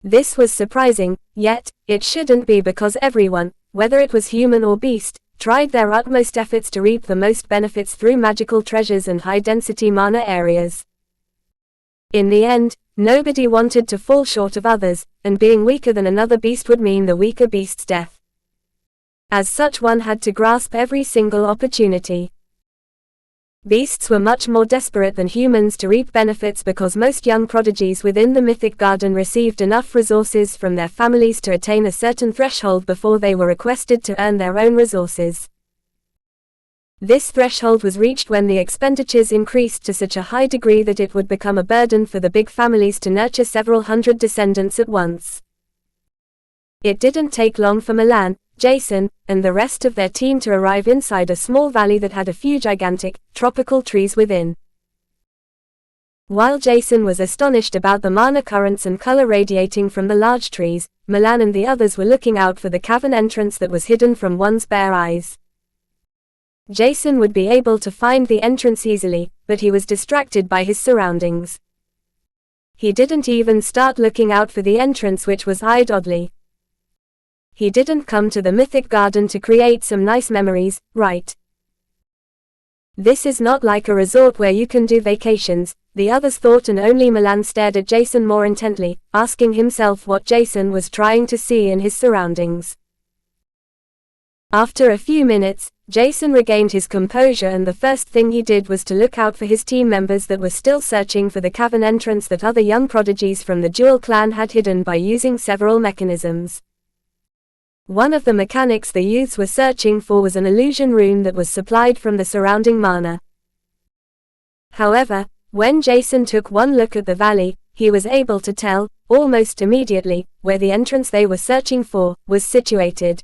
A: This was surprising, yet, it shouldn't be, because everyone, whether it was human or beast, tried their utmost efforts to reap the most benefits through magical treasures and high-density mana areas. In the end, nobody wanted to fall short of others, and being weaker than another beast would mean the weaker beast's death. As such, one had to grasp every single opportunity. Beasts were much more desperate than humans to reap benefits because most young prodigies within the Mythic Garden received enough resources from their families to attain a certain threshold before they were requested to earn their own resources. This threshold was reached when the expenditures increased to such a high degree that it would become a burden for the big families to nurture several hundred descendants at once. It didn't take long for Milan, Jason, and the rest of their team to arrive inside a small valley that had a few gigantic, tropical trees within. While Jason was astonished about the mana currents and color radiating from the large trees, Milan and the others were looking out for the cavern entrance that was hidden from one's bare eyes. Jason would be able to find the entrance easily, but he was distracted by his surroundings. He didn't even start looking out for the entrance, which was eyed oddly. He didn't come to the Mythic Garden to create some nice memories, right? This is not like a resort where you can do vacations, the others thought, and only Milan stared at Jason more intently, asking himself what Jason was trying to see in his surroundings. After a few minutes, Jason regained his composure, and the first thing he did was to look out for his team members that were still searching for the cavern entrance that other young prodigies from the Jewel clan had hidden by using several mechanisms. One of the mechanics the youths were searching for was an illusion rune that was supplied from the surrounding mana. However, when Jason took one look at the valley, he was able to tell, almost immediately, where the entrance they were searching for was situated.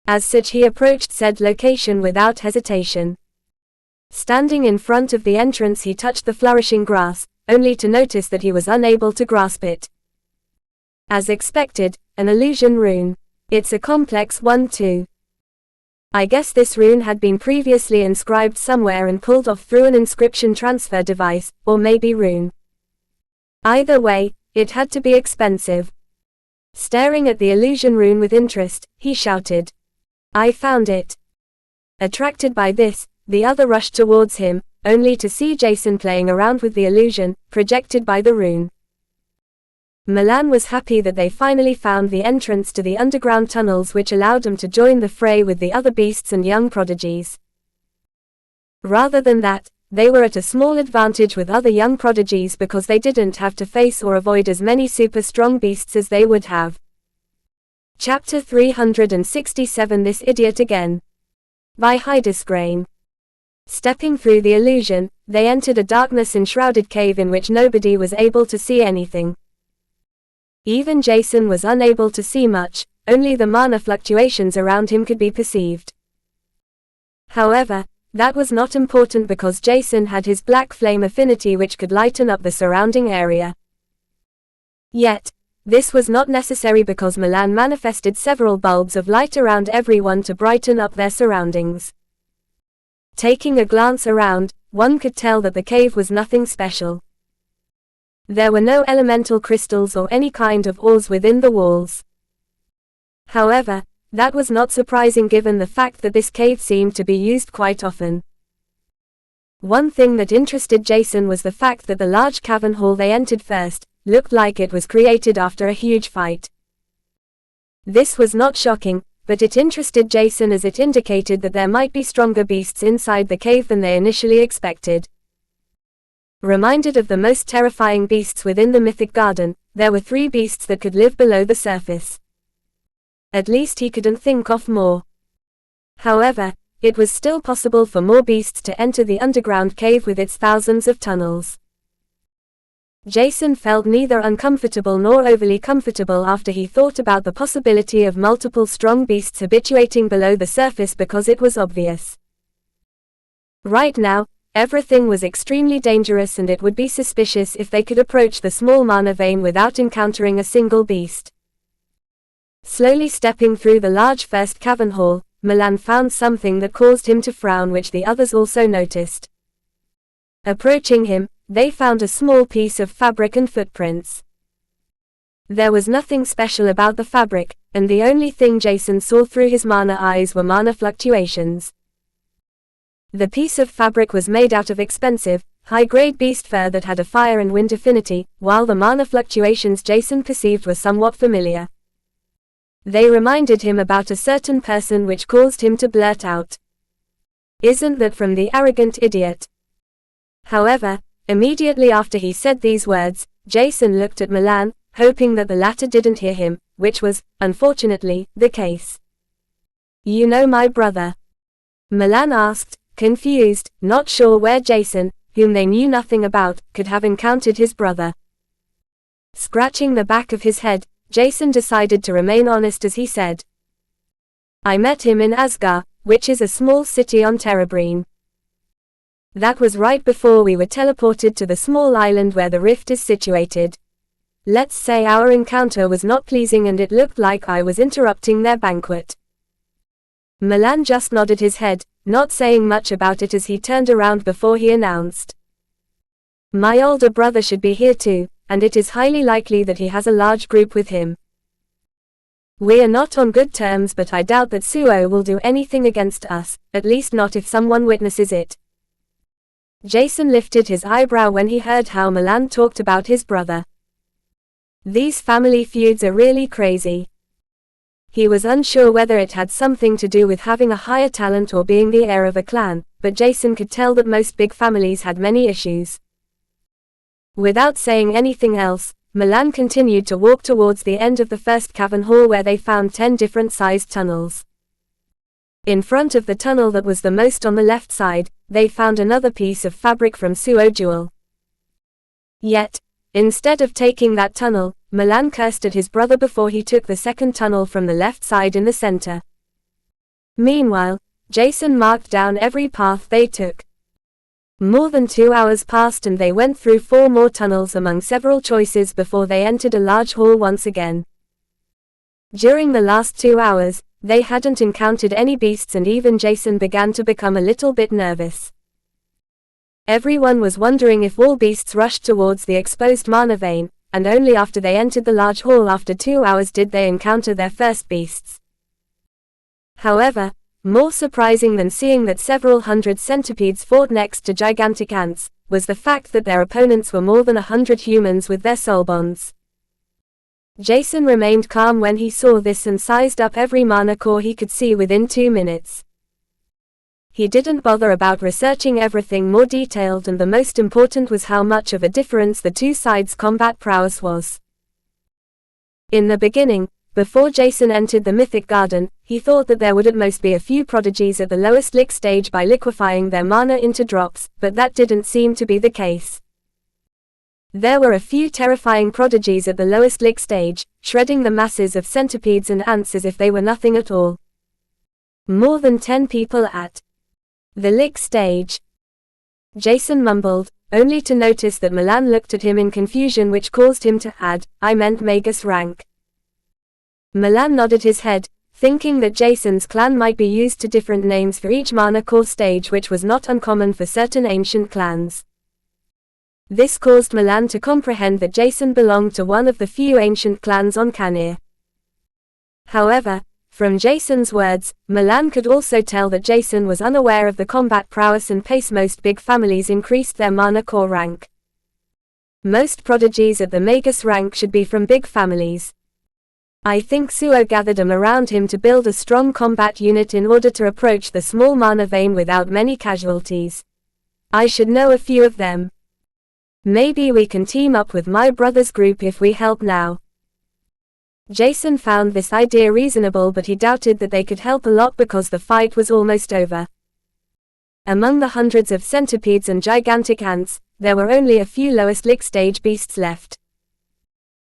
A: As such, he approached said location without hesitation. Standing in front of the entrance, he touched the flourishing grass, only to notice that he was unable to grasp it. As expected, an illusion rune. It's a complex one too. I guess this rune had been previously inscribed somewhere and pulled off through an inscription transfer device, or maybe rune. Either way, it had to be expensive. Staring at the illusion rune with interest, he shouted, "I found it!" Attracted by this, the other rushed towards him, only to see Jason playing around with the illusion projected by the rune. Milan was happy that they finally found the entrance to the underground tunnels, which allowed them to join the fray with the other beasts and young prodigies. Rather than that, they were at a small advantage with other young prodigies because they didn't have to face or avoid as many super strong beasts as they would have. Chapter 367 This Idiot Again. By Hydesgrain. Stepping through the illusion, they entered a darkness-enshrouded cave in which nobody was able to see anything. Even Jason was unable to see much, only the mana fluctuations around him could be perceived. However, that was not important because Jason had his black flame affinity, which could lighten up the surrounding area. Yet, this was not necessary because Milan manifested several bulbs of light around everyone to brighten up their surroundings. Taking a glance around, one could tell that the cave was nothing special. There were no elemental crystals or any kind of ores within the walls. However, that was not surprising given the fact that this cave seemed to be used quite often. One thing that interested Jason was the fact that the large cavern hall they entered first looked like it was created after a huge fight. This was not shocking, but it interested Jason as it indicated that there might be stronger beasts inside the cave than they initially expected. Reminded of the most terrifying beasts within the Mythic Garden, there were 3 beasts that could live below the surface. At least he couldn't think of more. However, it was still possible for more beasts to enter the underground cave with its thousands of tunnels. Jason felt neither uncomfortable nor overly comfortable after he thought about the possibility of multiple strong beasts habituating below the surface because it was obvious. Right now, Everything was extremely dangerous and it would be suspicious if they could approach the small mana vein without encountering a single beast. Slowly stepping through the large first cavern hall, Milan found something that caused him to frown, which the others also noticed. Approaching him, they found a small piece of fabric and footprints. There was nothing special about the fabric, and the only thing Jason saw through his mana eyes were mana fluctuations. The piece of fabric was made out of expensive, high-grade beast fur that had a fire and wind affinity, while the mana fluctuations Jason perceived were somewhat familiar. They reminded him about a certain person, which caused him to blurt out, "Isn't that from the arrogant idiot?" However, immediately after he said these words, Jason looked at Milan, hoping that the latter didn't hear him, which was, unfortunately, the case. "You know my brother?" Milan asked, confused, not sure where Jason, whom they knew nothing about, could have encountered his brother. Scratching the back of his head, Jason decided to remain honest as he said, "I met him in Asgard, which is a small city on Terebrine. That was right before we were teleported to the small island where the rift is situated. Let's say our encounter was not pleasing and it looked like I was interrupting their banquet." Milan just nodded his head, not saying much about it as he turned around before he announced, "My older brother should be here too, and it is highly likely that he has a large group with him. We are not on good terms, but I doubt that Suo will do anything against us, at least not if someone witnesses it." Jason lifted his eyebrow when he heard how Milan talked about his brother. These family feuds are really crazy. He was unsure whether it had something to do with having a higher talent or being the heir of a clan, but Jason could tell that most big families had many issues. Without saying anything else, Milan continued to walk towards the end of the first cavern hall where they found 10 different sized tunnels. In front of the tunnel that was the most on the left side, they found another piece of fabric from Suo Jewel. Yet, instead of taking that tunnel, Milan cursed at his brother before he took the second tunnel from the left side in the center. Meanwhile, Jason marked down every path they took. More than 2 hours passed and they went through 4 more tunnels among several choices before they entered a large hall once again. During the last 2 hours, they hadn't encountered any beasts and even Jason began to become a little bit nervous. Everyone was wondering if all beasts rushed towards the exposed mana vein, and only after they entered the large hall after 2 hours did they encounter their first beasts. However, more surprising than seeing that several hundred centipedes fought next to gigantic ants, was the fact that their opponents were more than 100 humans with their soul bonds. Jason remained calm when he saw this and sized up every mana core he could see within 2 minutes. He didn't bother about researching everything more detailed, and the most important was how much of a difference the two sides' combat prowess was. In the beginning, before Jason entered the Mythic Garden, he thought that there would at most be a few prodigies at the lowest lick stage by liquefying their mana into drops, but that didn't seem to be the case. There were a few terrifying prodigies at the lowest lick stage, shredding the masses of centipedes and ants as if they were nothing at all. More than 10 people at the lick stage. Jason mumbled, only to notice that Milan looked at him in confusion, which caused him to add, "I meant Magus rank." Milan nodded his head, thinking that Jason's clan might be used to different names for each mana core stage, which was not uncommon for certain ancient clans. This caused Milan to comprehend that Jason belonged to one of the few ancient clans on Canir. However, from Jason's words, Milan could also tell that Jason was unaware of the combat prowess and pace most big families increased their mana core rank. Most prodigies at the Magus rank should be from big families. I think Suo gathered them around him to build a strong combat unit in order to approach the small mana vein without many casualties. I should know a few of them. Maybe we can team up with my brother's group if we help now. Jason found this idea reasonable, but he doubted that they could help a lot because the fight was almost over. Among the hundreds of centipedes and gigantic ants, there were only a few lowest lick stage beasts left.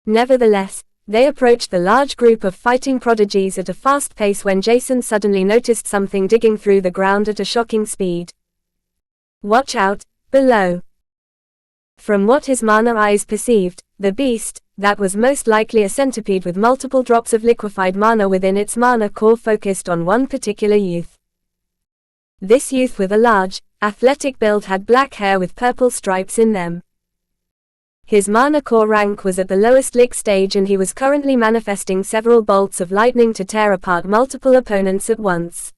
A: Nevertheless, they approached the large group of fighting prodigies at a fast pace when Jason suddenly noticed something digging through the ground at a shocking speed. Watch out, below. From what his mana eyes perceived, the beast, that was most likely a centipede with multiple drops of liquefied mana within its mana core, focused on one particular youth. This youth with a large, athletic build had black hair with purple stripes in them. His mana core rank was at the lowest lick stage, and he was currently manifesting several bolts of lightning to tear apart multiple opponents at once.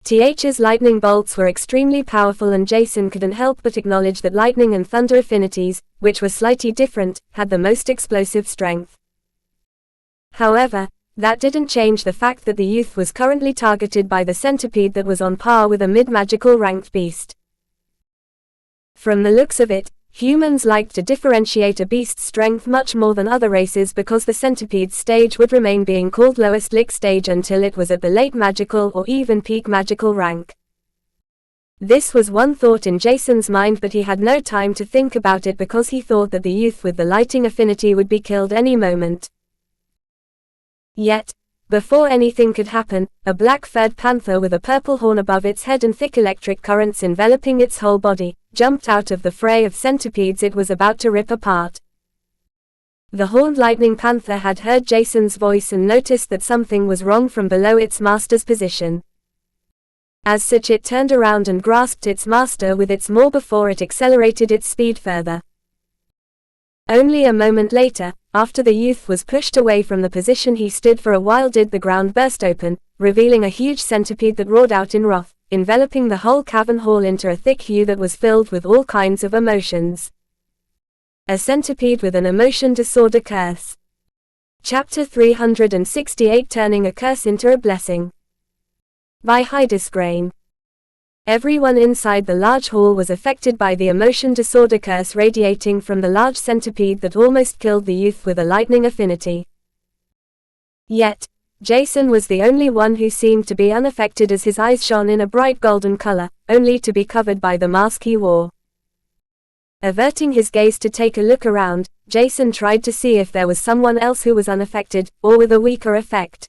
A: Th's lightning bolts were extremely powerful, and Jason couldn't help but acknowledge that lightning and thunder affinities, which were slightly different, had the most explosive strength. However, that didn't change the fact that the youth was currently targeted by the centipede that was on par with a mid-magical ranked beast. From the looks of it, humans liked to differentiate a beast's strength much more than other races, because the centipede's stage would remain being called lowest lick stage until it was at the late magical or even peak magical rank. This was one thought in Jason's mind, but he had no time to think about it because he thought that the youth with the lighting affinity would be killed any moment. Yet, before anything could happen, a black-furred panther with a purple horn above its head and thick electric currents enveloping its whole body, jumped out of the fray of centipedes it was about to rip apart. The horned lightning panther had heard Jason's voice and noticed that something was wrong from below its master's position. As such, it turned around and grasped its master with its maw before it accelerated its speed further. Only a moment later, after the youth was pushed away from the position he stood for a while, did the ground burst open, revealing a huge centipede that roared out in wrath, enveloping the whole cavern hall into a thick hue that was filled with all kinds of emotions. A centipede with an emotion disorder curse. Chapter 368, Turning a Curse into a Blessing. By Hydesgrain. Everyone inside the large hall was affected by the emotion disorder curse radiating from the large centipede that almost killed the youth with a lightning affinity. Yet, Jason was the only one who seemed to be unaffected, as his eyes shone in a bright golden color, only to be covered by the mask he wore. Averting his gaze to take a look around, Jason tried to see if there was someone else who was unaffected, or with a weaker effect.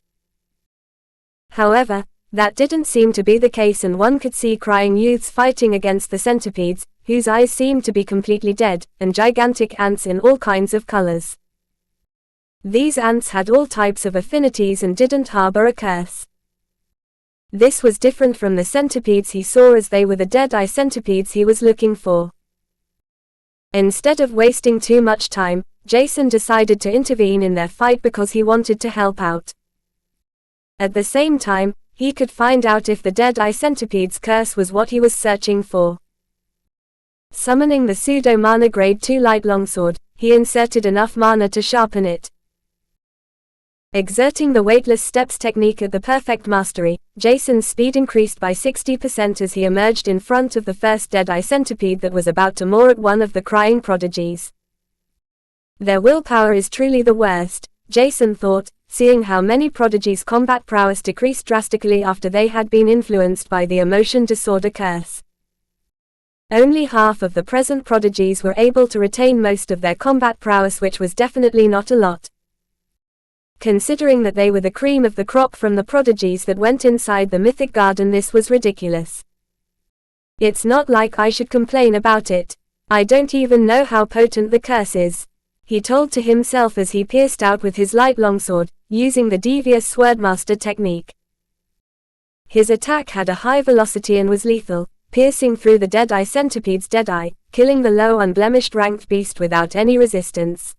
A: However, that didn't seem to be the case, and one could see crying youths fighting against the centipedes, whose eyes seemed to be completely dead, and gigantic ants in all kinds of colors. These ants had all types of affinities and didn't harbor a curse. This was different from the centipedes he saw, as they were the dead-eye centipedes he was looking for. Instead of wasting too much time, Jason decided to intervene in their fight because he wanted to help out. At the same time, he could find out if the Dead-Eye Centipede's curse was what he was searching for. Summoning the pseudo-mana grade 2 light longsword, he inserted enough mana to sharpen it. Exerting the weightless steps technique at the perfect mastery, Jason's speed increased by 60% as he emerged in front of the first Dead-Eye Centipede that was about to maul at one of the crying prodigies. Their willpower is truly the worst, Jason thought, seeing how many prodigies' combat prowess decreased drastically after they had been influenced by the emotion disorder curse. Only half of the present prodigies were able to retain most of their combat prowess, which was definitely not a lot. Considering that they were the cream of the crop from the prodigies that went inside the mythic garden, this was ridiculous. It's not like I should complain about it. I don't even know how potent the curse is, he told to himself as he pierced out with his light longsword, using the devious swordmaster technique. His attack had a high velocity and was lethal, piercing through the Dead-Eye Centipede's dead eye, killing the low unblemished ranked beast without any resistance.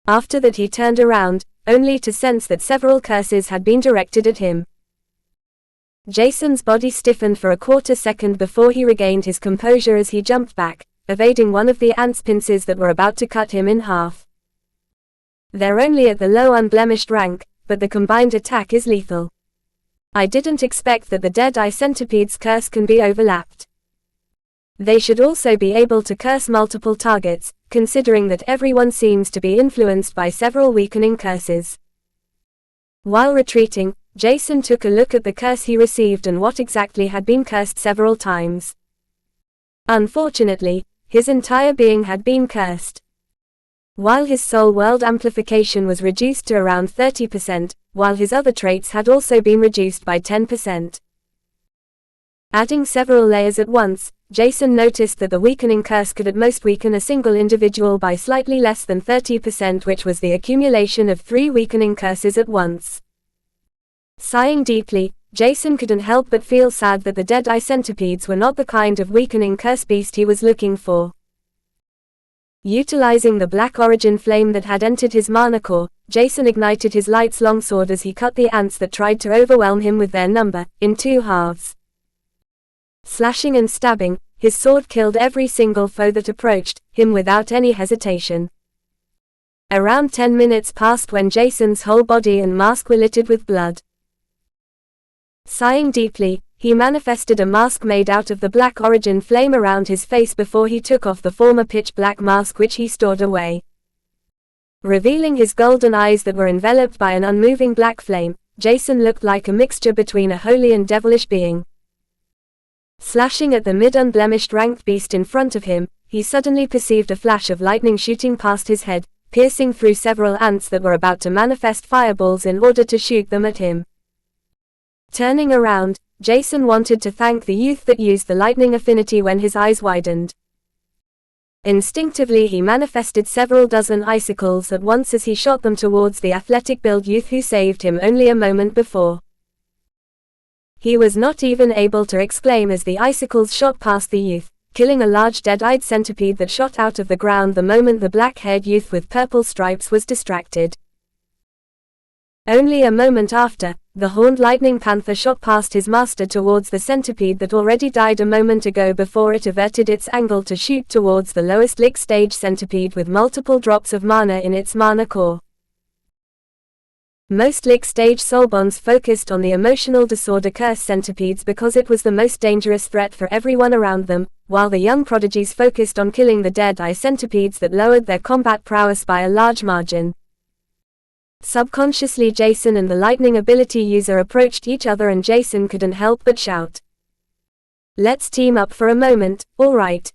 A: After that he turned around, only to sense that several curses had been directed at him. Jason's body stiffened for a quarter second before he regained his composure as he jumped back, evading one of the ants' pincers that were about to cut him in half. They're only at the low unblemished rank, but the combined attack is lethal. I didn't expect that the Dead-Eye Centipede's curse can be overlapped. They should also be able to curse multiple targets, considering that everyone seems to be influenced by several weakening curses. While retreating, Jason took a look at the curse he received and what exactly had been cursed several times. Unfortunately, his entire being had been cursed. While his soul world amplification was reduced to around 30%, while his other traits had also been reduced by 10%. Adding several layers at once, Jason noticed that the weakening curse could at most weaken a single individual by slightly less than 30%, which was the accumulation of 3 weakening curses at once. Sighing deeply, Jason couldn't help but feel sad that the dead-eye centipedes were not the kind of weakening curse beast he was looking for. Utilizing the black origin flame that had entered his mana core, Jason ignited his light's longsword as he cut the ants that tried to overwhelm him with their number, in 2 halves. Slashing and stabbing, his sword killed every single foe that approached him without any hesitation. Around 10 minutes passed when Jason's whole body and mask were littered with blood. Sighing deeply, he manifested a mask made out of the black origin flame around his face before he took off the former pitch-black mask which he stored away. Revealing his golden eyes that were enveloped by an unmoving black flame, Jason looked like a mixture between a holy and devilish being. Slashing at the mid-unblemished ranked beast in front of him, he suddenly perceived a flash of lightning shooting past his head, piercing through several ants that were about to manifest fireballs in order to shoot them at him. Turning around, Jason wanted to thank the youth that used the lightning affinity when his eyes widened. Instinctively he manifested several dozen icicles at once as he shot them towards the athletic-built youth who saved him only a moment before. He was not even able to exclaim as the icicles shot past the youth, killing a large dead-eyed centipede that shot out of the ground the moment the black-haired youth with purple stripes was distracted. Only a moment after, the horned lightning panther shot past his master towards the centipede that already died a moment ago before it averted its angle to shoot towards the lowest lick stage centipede with multiple drops of mana in its mana core. Most lick stage soulbonds focused on the emotional disorder curse centipedes because it was the most dangerous threat for everyone around them, while the young prodigies focused on killing the dead-eye centipedes that lowered their combat prowess by a large margin. Subconsciously Jason and the lightning ability user approached each other and Jason couldn't help but shout, "Let's team up for a moment, alright?"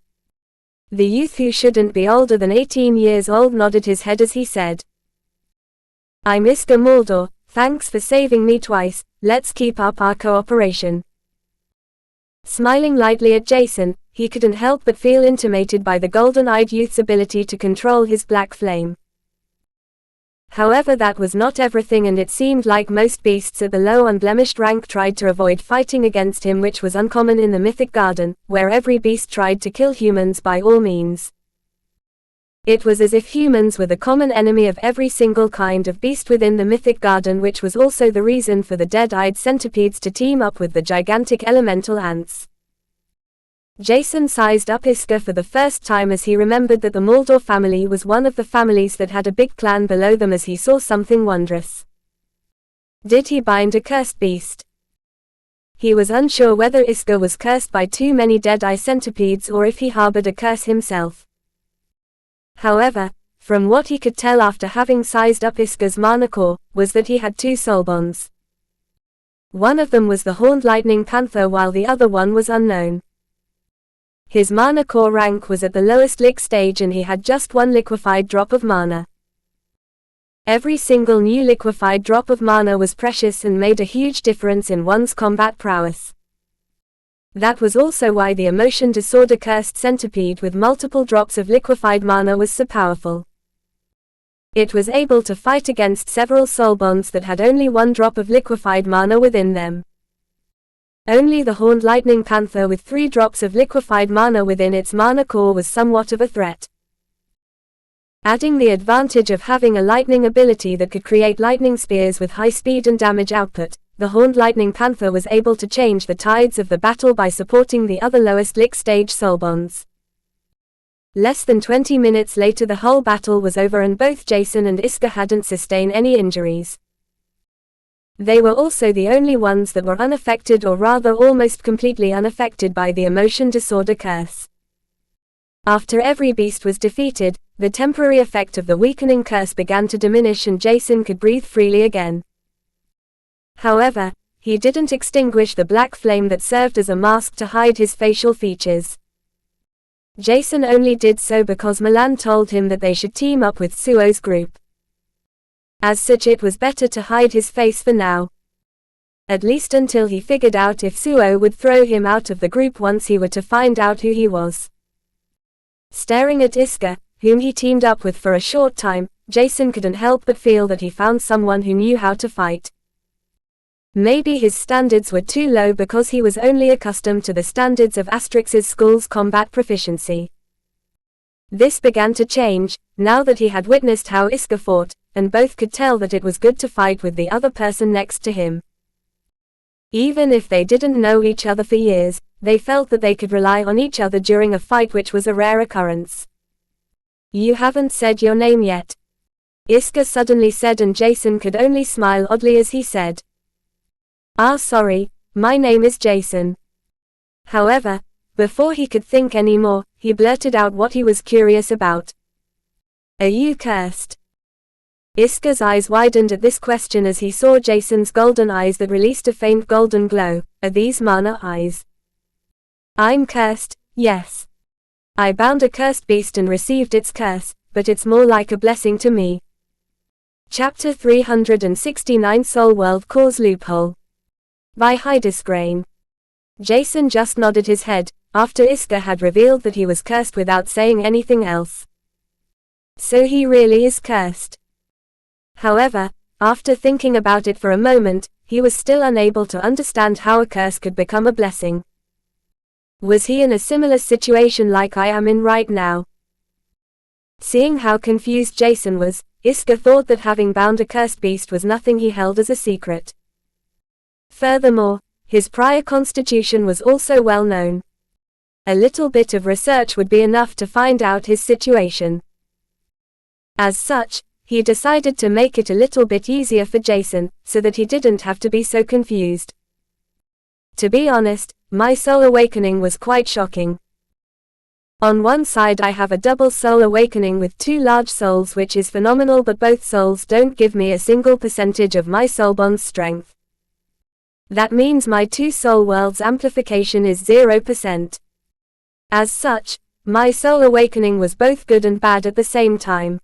A: The youth, who shouldn't be older than 18 years old, nodded his head as he said, "I'm Iska Maldor, thanks for saving me twice, let's keep up our cooperation." Smiling lightly at Jason, he couldn't help but feel intimidated by the golden-eyed youth's ability to control his black flame. However, that was not everything, and it seemed like most beasts at the low unblemished rank tried to avoid fighting against him, which was uncommon in the Mythic Garden, where every beast tried to kill humans by all means. It was as if humans were the common enemy of every single kind of beast within the Mythic Garden, which was also the reason for the dead-eyed centipedes to team up with the gigantic elemental ants. Jason sized up Iska for the first time as he remembered that the Maldor family was one of the families that had a big clan below them, as he saw something wondrous. Did he bind a cursed beast? He was unsure whether Iska was cursed by too many dead-eye centipedes or if he harbored a curse himself. However, from what he could tell after having sized up Iska's mana core, was that he had 2 soul bonds. One of them was the horned lightning panther while the other one was unknown. His mana core rank was at the lowest lick stage and he had just 1 liquefied drop of mana. Every single new liquefied drop of mana was precious and made a huge difference in one's combat prowess. That was also why the emotion disorder cursed centipede with multiple drops of liquefied mana was so powerful. It was able to fight against several soul bonds that had only 1 drop of liquefied mana within them. Only the horned lightning panther with 3 drops of liquefied mana within its mana core was somewhat of a threat. Adding the advantage of having a lightning ability that could create lightning spears with high speed and damage output, the horned lightning panther was able to change the tides of the battle by supporting the other lowest lick stage soul bonds. Less than 20 minutes later the whole battle was over and both Jason and Iska hadn't sustained any injuries. They were also the only ones that were unaffected, or rather almost completely unaffected, by the emotion disorder curse. After every beast was defeated, the temporary effect of the weakening curse began to diminish and Jason could breathe freely again. However, he didn't extinguish the black flame that served as a mask to hide his facial features. Jason only did so because Milan told him that they should team up with Suo's group. As such, it was better to hide his face for now. At least until he figured out if Suo would throw him out of the group once he were to find out who he was. Staring at Iska, whom he teamed up with for a short time, Jason couldn't help but feel that he found someone who knew how to fight. Maybe his standards were too low because he was only accustomed to the standards of Asterix's school's combat proficiency. This began to change, now that he had witnessed how Iska fought, and both could tell that it was good to fight with the other person next to him. Even if they didn't know each other for years, they felt that they could rely on each other during a fight, which was a rare occurrence. "You haven't said your name yet," Iska suddenly said, and Jason could only smile oddly as he said, "Ah, sorry, my name is Jason." However, before he could think any more, he blurted out what he was curious about. "Are you cursed?" Iska's eyes widened at this question as he saw Jason's golden eyes that released a faint golden glow. "Are these mana eyes?" "I'm cursed, yes. I bound a cursed beast and received its curse, but it's more like a blessing to me." Chapter 369 Soul World Core's Loophole by Hydesgrain. Jason just nodded his head, after Iska had revealed that he was cursed without saying anything else. So he really is cursed. However, after thinking about it for a moment, he was still unable to understand how a curse could become a blessing. Was he in a similar situation like I am in right now? Seeing how confused Jason was, Iska thought that having bound a cursed beast was nothing he held as a secret. Furthermore, his prior constitution was also well known. A little bit of research would be enough to find out his situation. As such, he decided to make it a little bit easier for Jason, so that he didn't have to be so confused. To be honest, my soul awakening was quite shocking. On one side I have a double soul awakening with 2 large souls, which is phenomenal, but both souls don't give me a single percentage of my soul bond's strength. That means my 2 soul worlds amplification is 0%. As such, my soul awakening was both good and bad at the same time.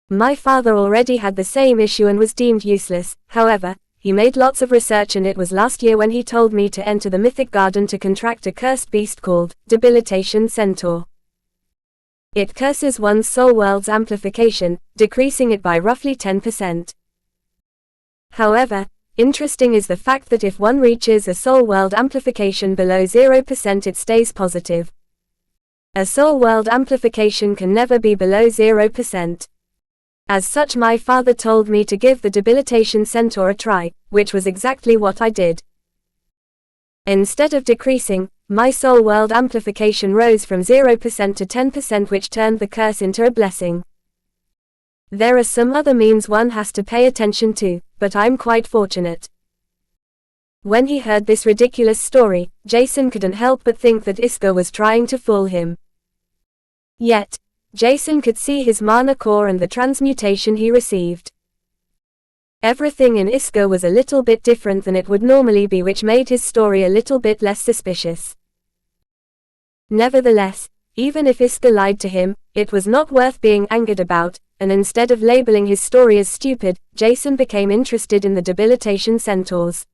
A: My father already had the same issue and was deemed useless. However, he made lots of research, and it was last year when he told me to enter the Mythic Garden to contract a cursed beast called Debilitation Centaur. It curses one's soul world's amplification, decreasing it by roughly 10%. However, interesting is the fact that if one reaches a soul world amplification below 0%, it stays positive. A soul world amplification can never be below 0%. As such, my father told me to give the Debilitation Centaur a try, which was exactly what I did. Instead of decreasing, my soul world amplification rose from 0% to 10%, which turned the curse into a blessing. There are some other means one has to pay attention to, but I'm quite fortunate. When he heard this ridiculous story, Jason couldn't help but think that Iska was trying to fool him. Yet, Jason could see his mana core and the transmutation he received. Everything in Iska was a little bit different than it would normally be, which made his story a little bit less suspicious. Nevertheless, even if Iska lied to him, it was not worth being angered about, and instead of labeling his story as stupid, Jason became interested in the Debilitation Centaurs.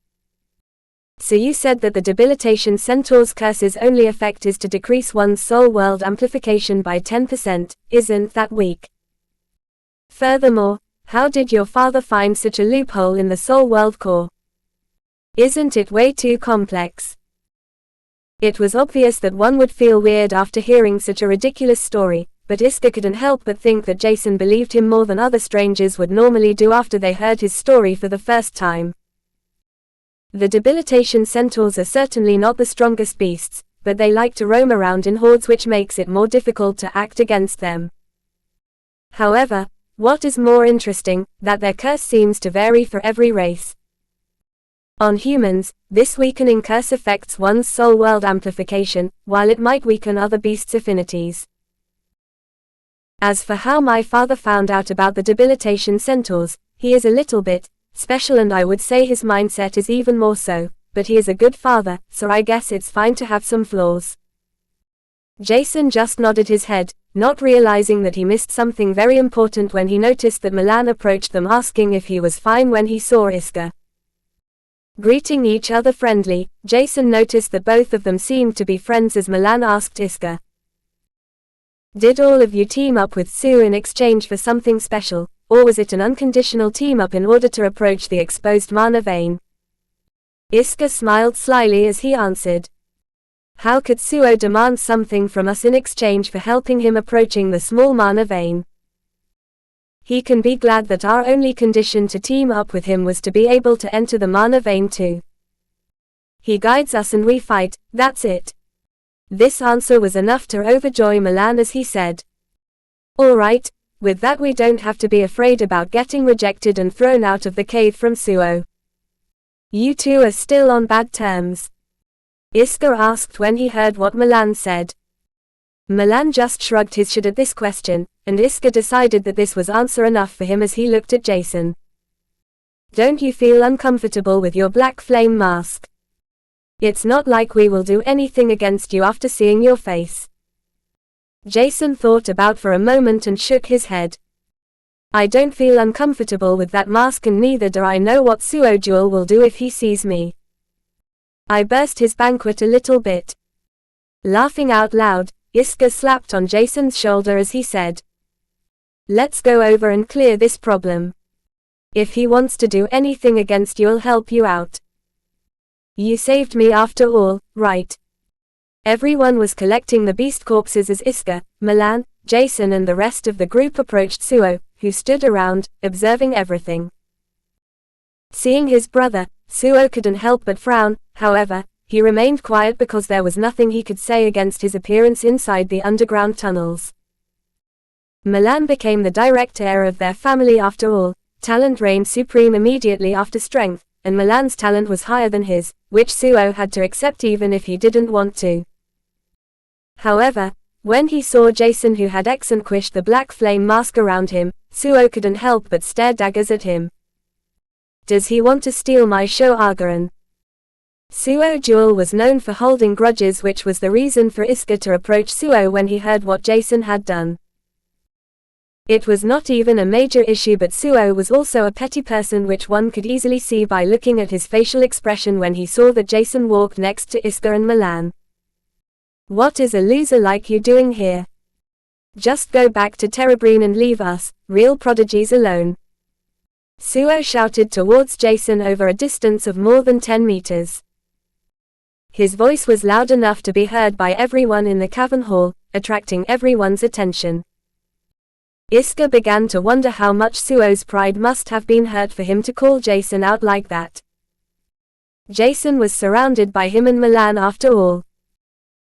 A: "So you said that the Debilitation Centaur's curse's only effect is to decrease one's soul world amplification by 10%, isn't that weak? Furthermore, how did your father find such a loophole in the soul world core? Isn't it way too complex?" It was obvious that one would feel weird after hearing such a ridiculous story, but Iska couldn't help but think that Jason believed him more than other strangers would normally do after they heard his story for the first time. The Debilitation Centaurs are certainly not the strongest beasts, but they like to roam around in hordes, which makes it more difficult to act against them. However, what is more interesting, that their curse seems to vary for every race. On humans, this weakening curse affects one's soul world amplification, while it might weaken other beasts' affinities. As for how my father found out about the Debilitation Centaurs, he is a little bit special, and I would say his mindset is even more so, but he is a good father, so I guess it's fine to have some flaws. Jason just nodded his head, not realizing that he missed something very important when he noticed that Milan approached them asking if he was fine when he saw Iska. Greeting each other friendly, Jason noticed that both of them seemed to be friends as Milan asked Iska. Did all of you team up with Sue in exchange for something special, or was it an unconditional team-up in order to approach the exposed mana vein? Iska smiled slyly as he answered. How could Suo demand something from us in exchange for helping him approaching the small mana vein? He can be glad that our only condition to team up with him was to be able to enter the mana vein too. He guides us and we fight, that's it. This answer was enough to overjoy Milan as he said. Alright, with that we don't have to be afraid about getting rejected and thrown out of the cave from Suo. You two are still on bad terms? Iska asked when he heard what Milan said. Milan just shrugged his shoulder at this question, and Iska decided that this was answer enough for him as he looked at Jason. Don't you feel uncomfortable with your black flame mask? It's not like we will do anything against you after seeing your face. Jason thought about for a moment and shook his head. I don't feel uncomfortable with that mask and neither do I know what Suo Jewel will do if he sees me. I burst his banquet a little bit. Laughing out loud, Iska slapped on Jason's shoulder as he said. Let's go over and clear this problem. If he wants to do anything against you, I'll help you out. You saved me after all, right? Everyone was collecting the beast corpses as Iska, Milan, Jason and the rest of the group approached Suo, who stood around, observing everything. Seeing his brother, Suo couldn't help but frown. However, he remained quiet because there was nothing he could say against his appearance inside the underground tunnels. Milan became the direct heir of their family after all. Talent reigned supreme immediately after strength, and Milan's talent was higher than his, which Suo had to accept even if he didn't want to. However, when he saw Jason who had extinguished the black flame mask around him, Suo couldn't help but stare daggers at him. Does he want to steal my show Agaran? Suo Jewel was known for holding grudges, which was the reason for Iska to approach Suo when he heard what Jason had done. It was not even a major issue, but Suo was also a petty person, which one could easily see by looking at his facial expression when he saw that Jason walked next to Iska and Milan. What is a loser like you doing here? Just go back to Terebrine and leave us, real prodigies, alone. Suo shouted towards Jason over a distance of more than 10 meters. His voice was loud enough to be heard by everyone in the cavern hall, attracting everyone's attention. Iska began to wonder how much Suo's pride must have been hurt for him to call Jason out like that. Jason was surrounded by him and Milan after all.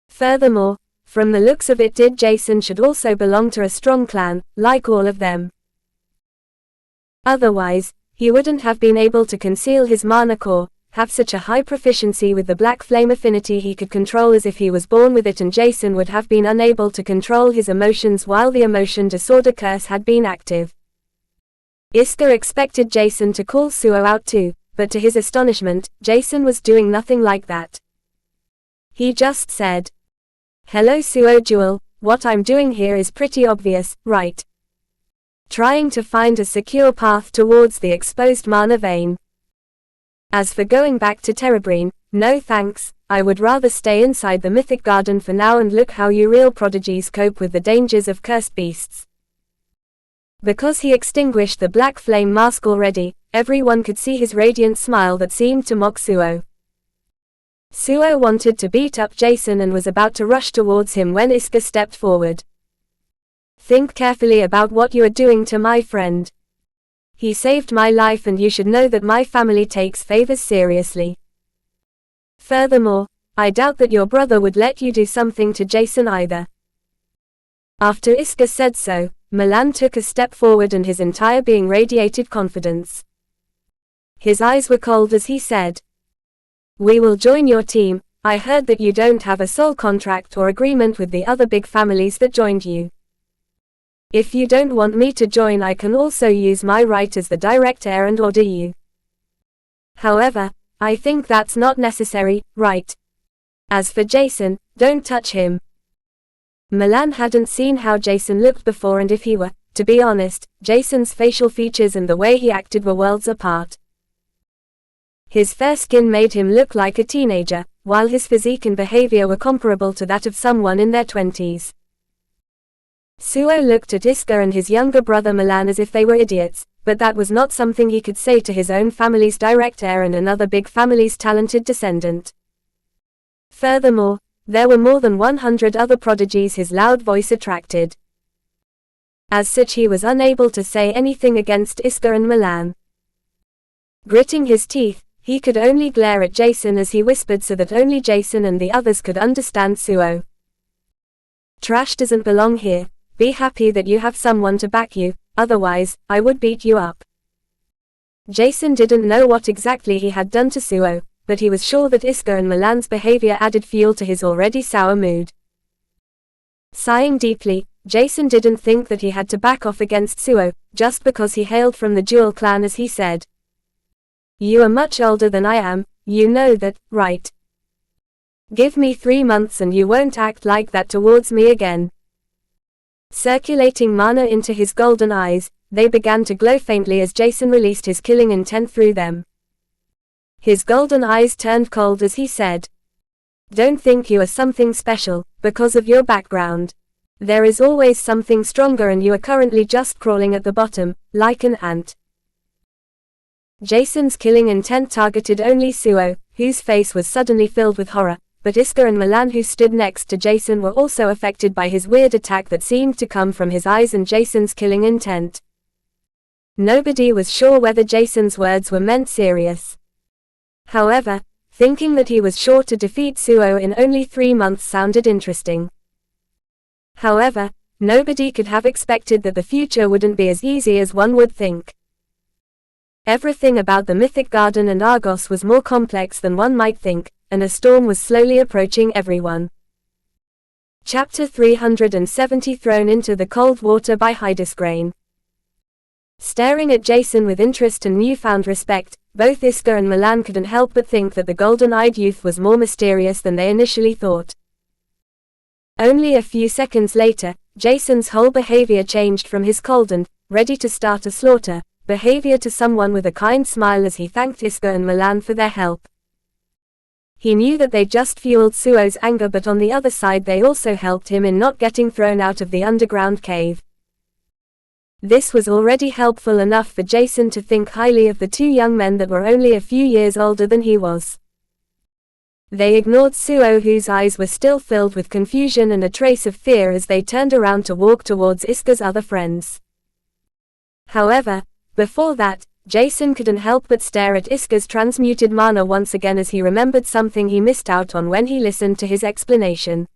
A: Furthermore, from the looks of it, Jason should also belong to a strong clan, like all of them. Otherwise, he wouldn't have been able to conceal his mana core, have such a high proficiency with the black flame affinity he could control as if he was born with it, and Jason would have been unable to control his emotions while the emotion disorder curse had been active. Iska expected Jason to call Suo out too, but to his astonishment, Jason was doing nothing like that. He just said, "Hello Suo Jewel, what I'm doing here is pretty obvious, right? Trying to find a secure path towards the exposed mana vein. As for going back to Terebrine, no thanks, I would rather stay inside the Mythic Garden for now and look how you real prodigies cope with the dangers of cursed beasts." Because he extinguished the black flame mask already, everyone could see his radiant smile that seemed to mock Suo. Suo wanted to beat up Jason and was about to rush towards him when Iska stepped forward. Think carefully about what you are doing to my friend. He saved my life and you should know that my family takes favors seriously. Furthermore, I doubt that your brother would let you do something to Jason either. After Iska said so, Milan took a step forward and his entire being radiated confidence. His eyes were cold as he said, "We will join your team. I heard that you don't have a soul contract or agreement with the other big families that joined you. If you don't want me to join, I can also use my right as the direct heir and order you. However, I think that's not necessary, right? As for Jason, don't touch him." Milan hadn't seen how Jason looked before, and if he were, to be honest, Jason's facial features and the way he acted were worlds apart. His fair skin made him look like a teenager, while his physique and behavior were comparable to that of someone in their 20s. Suo looked at Iska and his younger brother Milan as if they were idiots, but that was not something he could say to his own family's direct heir and another big family's talented descendant. Furthermore, there were more than 100 other prodigies his loud voice attracted. As such, he was unable to say anything against Iska and Milan. Gritting his teeth, he could only glare at Jason as he whispered so that only Jason and the others could understand Suo. Trash doesn't belong here. Be happy that you have someone to back you, otherwise, I would beat you up. Jason didn't know what exactly he had done to Suo, but he was sure that Iska and Milan's behavior added fuel to his already sour mood. Sighing deeply, Jason didn't think that he had to back off against Suo, just because he hailed from the Jewel clan, as he said. You are much older than I am, you know that, right? Give me 3 months and you won't act like that towards me again. Circulating mana into his golden eyes, they began to glow faintly as Jason released his killing intent through them. His golden eyes turned cold as he said, "Don't think you are something special, because of your background. There is always something stronger and you are currently just crawling at the bottom, like an ant." Jason's killing intent targeted only Suo, whose face was suddenly filled with horror, but Iska and Milan, who stood next to Jason, were also affected by his weird attack that seemed to come from his eyes and Jason's killing intent. Nobody was sure whether Jason's words were meant serious. However, thinking that he was sure to defeat Suo in only 3 months sounded interesting. However, nobody could have expected that the future wouldn't be as easy as one would think. Everything about the Mythic Garden and Argos was more complex than one might think, and a storm was slowly approaching everyone. Chapter 370, Thrown into the Cold Water by Hydesgrain. Staring at Jason with interest and newfound respect, both Iska and Milan couldn't help but think that the golden-eyed youth was more mysterious than they initially thought. Only a few seconds later, Jason's whole behavior changed from his cold and ready to start a slaughter behavior to someone with a kind smile as he thanked Iska and Milan for their help. He knew that they just fueled Suo's anger, but on the other side they also helped him in not getting thrown out of the underground cave. This was already helpful enough for Jason to think highly of the 2 young men that were only a few years older than he was. They ignored Suo, whose eyes were still filled with confusion and a trace of fear, as they turned around to walk towards Iska's other friends. However, before that, Jason couldn't help but stare at Iska's transmuted mana once again as he remembered something he missed out on when he listened to his explanation.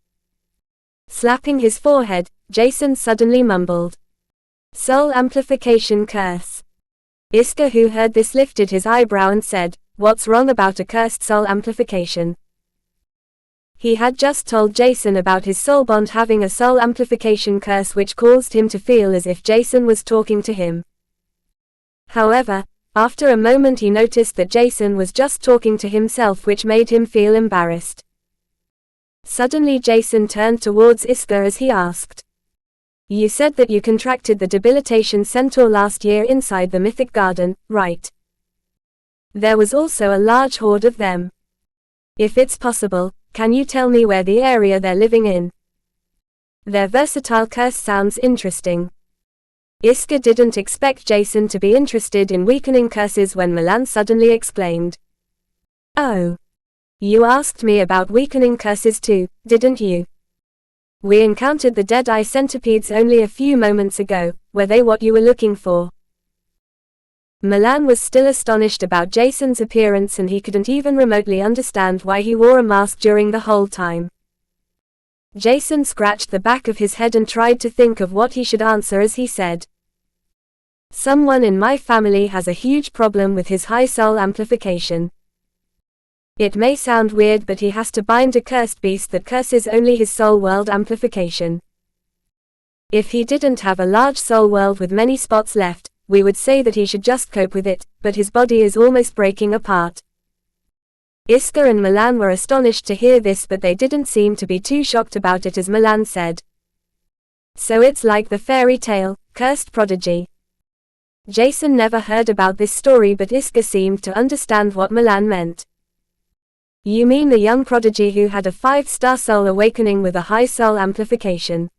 A: Slapping his forehead, Jason suddenly mumbled, "Soul Amplification Curse." Iska, who heard this, lifted his eyebrow and said, "What's wrong about a cursed soul amplification?" He had just told Jason about his soul bond having a soul amplification curse, which caused him to feel as if Jason was talking to him. However, after a moment he noticed that Jason was just talking to himself, which made him feel embarrassed. Suddenly Jason turned towards Iska as he asked, "You said that you contracted the debilitation centaur last year inside the Mythic Garden, right? There was also a large horde of them. If it's possible, can you tell me where the area they're living in? Their versatile curse sounds interesting." Iska didn't expect Jason to be interested in weakening curses when Milan suddenly explained, "Oh. You asked me about weakening curses too, didn't you? We encountered the Deadeye centipedes only a few moments ago. Were they what you were looking for?" Milan was still astonished about Jason's appearance, and he couldn't even remotely understand why he wore a mask during the whole time. Jason scratched the back of his head and tried to think of what he should answer as he said, "Someone in my family has a huge problem with his high soul amplification. It may sound weird, but he has to bind a cursed beast that curses only his soul world amplification. If he didn't have a large soul world with many spots left, we would say that he should just cope with it, but his body is almost breaking apart." Iska and Milan were astonished to hear this, but they didn't seem to be too shocked about it as Milan said, "So it's like the fairy tale, cursed prodigy. Jason never heard about this story, but Iska seemed to understand what Milan meant. You mean the young prodigy who had a 5-star soul awakening with a high soul amplification?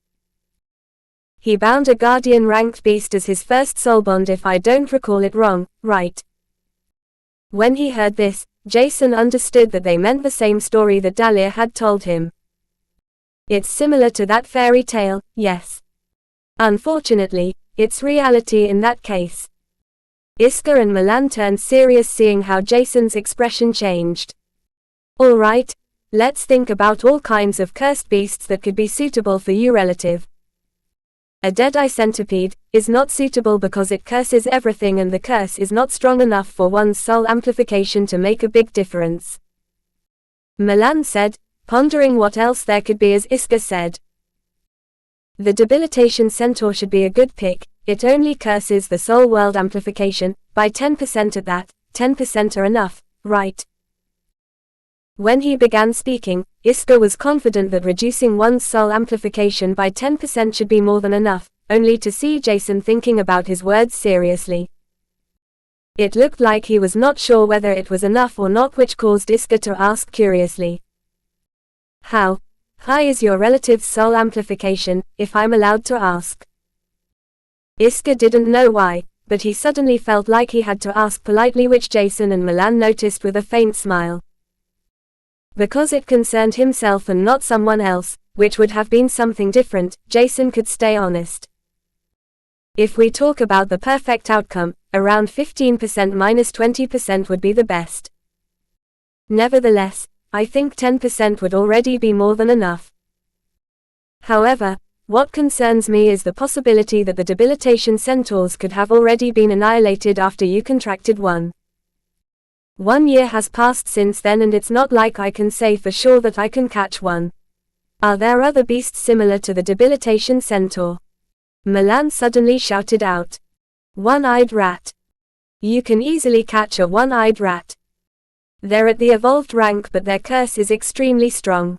A: He bound a guardian ranked beast as his first soul bond, if I don't recall it wrong, right? When he heard this, Jason understood that they meant the same story that Dahlia had told him. It's similar to that fairy tale, yes. Unfortunately, it's reality in that case. Iska and Milan turned serious, seeing how Jason's expression changed. All right, let's think about all kinds of cursed beasts that could be suitable for you, relative. A dead-eye centipede is not suitable because it curses everything, and the curse is not strong enough for one's soul amplification to make a big difference. Milan said, pondering what else there could be as Iska said. The debilitation centaur should be a good pick, it only curses the soul world amplification, by 10% at that, 10% are enough, right? When he began speaking, Iska was confident that reducing one's soul amplification by 10% should be more than enough, only to see Jason thinking about his words seriously. It looked like he was not sure whether it was enough or not, which caused Iska to ask curiously. How high is your relative's soul amplification, if I'm allowed to ask? Iska didn't know why, but he suddenly felt like he had to ask politely, which Jason and Milan noticed with a faint smile. Because it concerned himself and not someone else, which would have been something different, Jason could stay honest. If we talk about the perfect outcome, around 15% minus 20% would be the best. Nevertheless, I think 10% would already be more than enough. However, what concerns me is the possibility that the debilitation centaurs could have already been annihilated after you contracted one. 1 year has passed since then, and it's not like I can say for sure that I can catch one. Are there other beasts similar to the debilitation centaur? Milan suddenly shouted out. One-eyed rat. You can easily catch a one-eyed rat. They're at the evolved rank, but their curse is extremely strong.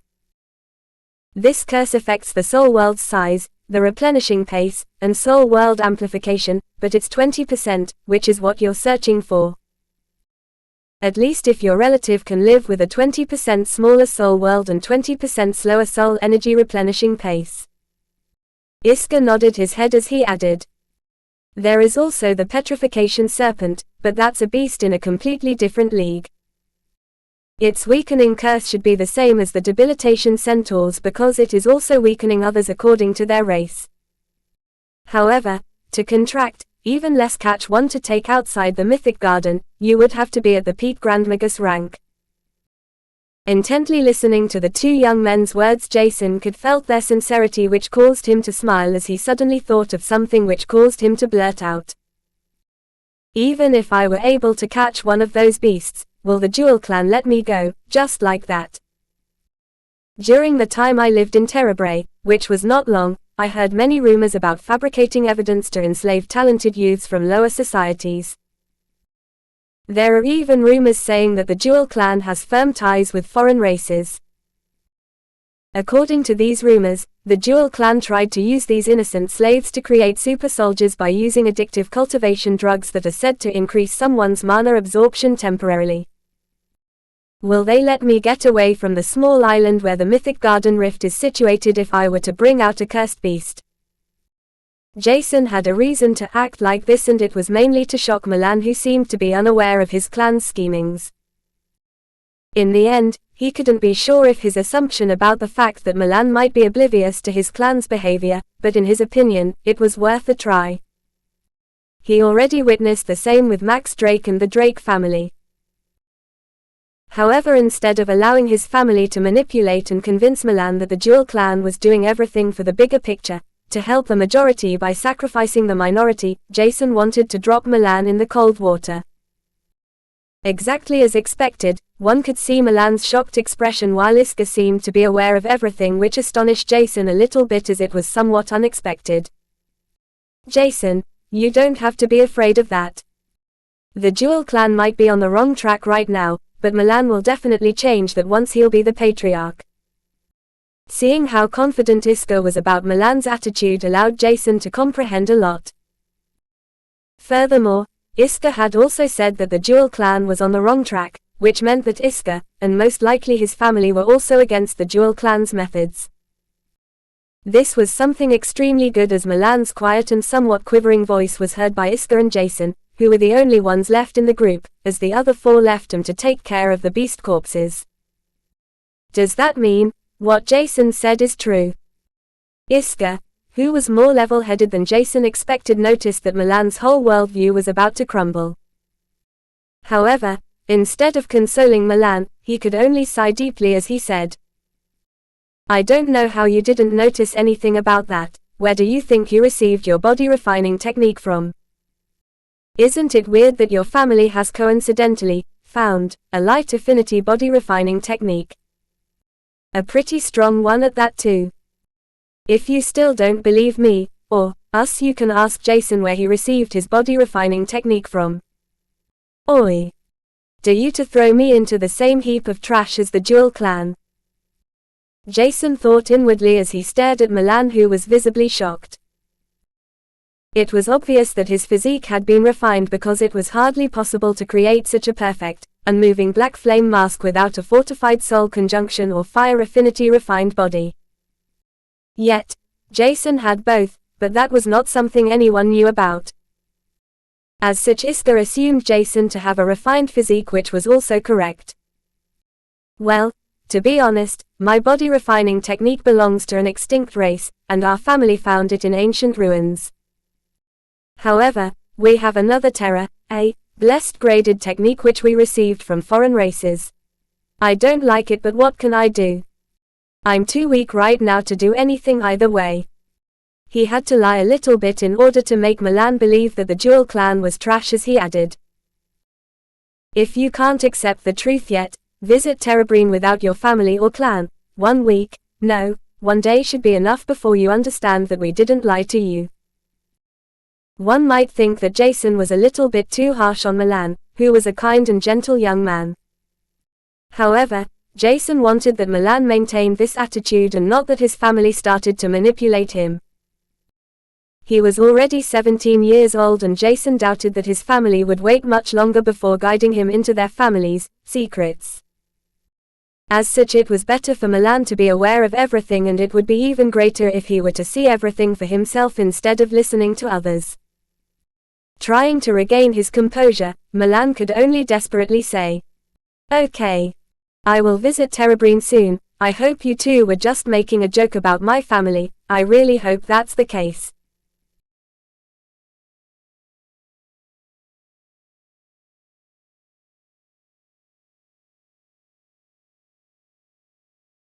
A: This curse affects the soul world's size, the replenishing pace, and soul world amplification, but it's 20%, which is what you're searching for. At least if your relative can live with a 20% smaller soul world and 20% slower soul energy replenishing pace. Iska nodded his head as he added. There is also the petrification serpent, but that's a beast in a completely different league. Its weakening curse should be the same as the debilitation centaurs because it is also weakening others according to their race. However, to contract even less catch one to take outside the mythic garden, you would have to be at the peak Grandmagus rank. Intently listening to the two young men's words, Jason could felt their sincerity, which caused him to smile as he suddenly thought of something which caused him to blurt out. Even if I were able to catch one of those beasts, will the Jewel clan let me go, just like that? During the time I lived in Terebray, which was not long, I heard many rumors about fabricating evidence to enslave talented youths from lower societies. There are even rumors saying that the Jewel clan has firm ties with foreign races. According to these rumors, the Jewel clan tried to use these innocent slaves to create super soldiers by using addictive cultivation drugs that are said to increase someone's mana absorption temporarily. Will they let me get away from the small island where the mythic garden rift is situated if I were to bring out a cursed beast? Jason had a reason to act like this, and it was mainly to shock Milan, who seemed to be unaware of his clan's schemings. In the end, he couldn't be sure if his assumption about the fact that Milan might be oblivious to his clan's behavior, but in his opinion, it was worth a try. He already witnessed the same with Max Drake and the Drake family. However, instead of allowing his family to manipulate and convince Milan that the Jewel clan was doing everything for the bigger picture, to help the majority by sacrificing the minority, Jason wanted to drop Milan in the cold water. Exactly as expected, one could see Milan's shocked expression, while Iska seemed to be aware of everything, which astonished Jason a little bit as it was somewhat unexpected. Jason, you don't have to be afraid of that. The Jewel clan might be on the wrong track right now, but Milan will definitely change that once he'll be the patriarch. Seeing how confident Iska was about Milan's attitude allowed Jason to comprehend a lot. Furthermore, Isker had also said that the Jewel clan was on the wrong track, which meant that Isker, and most likely his family, were also against the Jewel clan's methods. This was something extremely good, as Milan's quiet and somewhat quivering voice was heard by Isker and Jason, who were the only ones left in the group, as the other four left him to take care of the beast corpses. Does that mean what Jason said is true? Isker, who was more level-headed than Jason expected, noticed that Milan's whole worldview was about to crumble. However, instead of consoling Milan, he could only sigh deeply as he said, "I don't know how you didn't notice anything about that. Where do you think you received your body refining technique from? Isn't it weird that your family has coincidentally found a light affinity body refining technique? A pretty strong one at that too. If you still don't believe me, or us, you can ask Jason where he received his body refining technique from. Oi! Do you to throw me into the same heap of trash as the Jewel clan?" Jason thought inwardly as he stared at Milan, who was visibly shocked. It was obvious that his physique had been refined, because it was hardly possible to create such a perfect, unmoving black flame mask without a fortified soul conjunction or fire affinity refined body. Yet, Jason had both, but that was not something anyone knew about. As such, Isker assumed Jason to have a refined physique, which was also correct. "Well, to be honest, my body refining technique belongs to an extinct race, and our family found it in ancient ruins. However, we have another Terra, a blessed graded technique which we received from foreign races. I don't like it, but what can I do? I'm too weak right now to do anything either way." He had to lie a little bit in order to make Milan believe that the Jewel clan was trash, as he added, "If you can't accept the truth yet, visit Terebrine without your family or clan. 1 week, no, 1 day should be enough before you understand that we didn't lie to you." One might think that Jason was a little bit too harsh on Milan, who was a kind and gentle young man. However, Jason wanted that Milan maintained this attitude and not that his family started to manipulate him. He was already 17 years old, and Jason doubted that his family would wait much longer before guiding him into their family's secrets. As such, it was better for Milan to be aware of everything, and it would be even greater if he were to see everything for himself instead of listening to others. Trying to regain his composure, Milan could only desperately say, "Okay. I will visit Terebrine soon. I hope you two were just making a joke about my family. I really hope that's the case."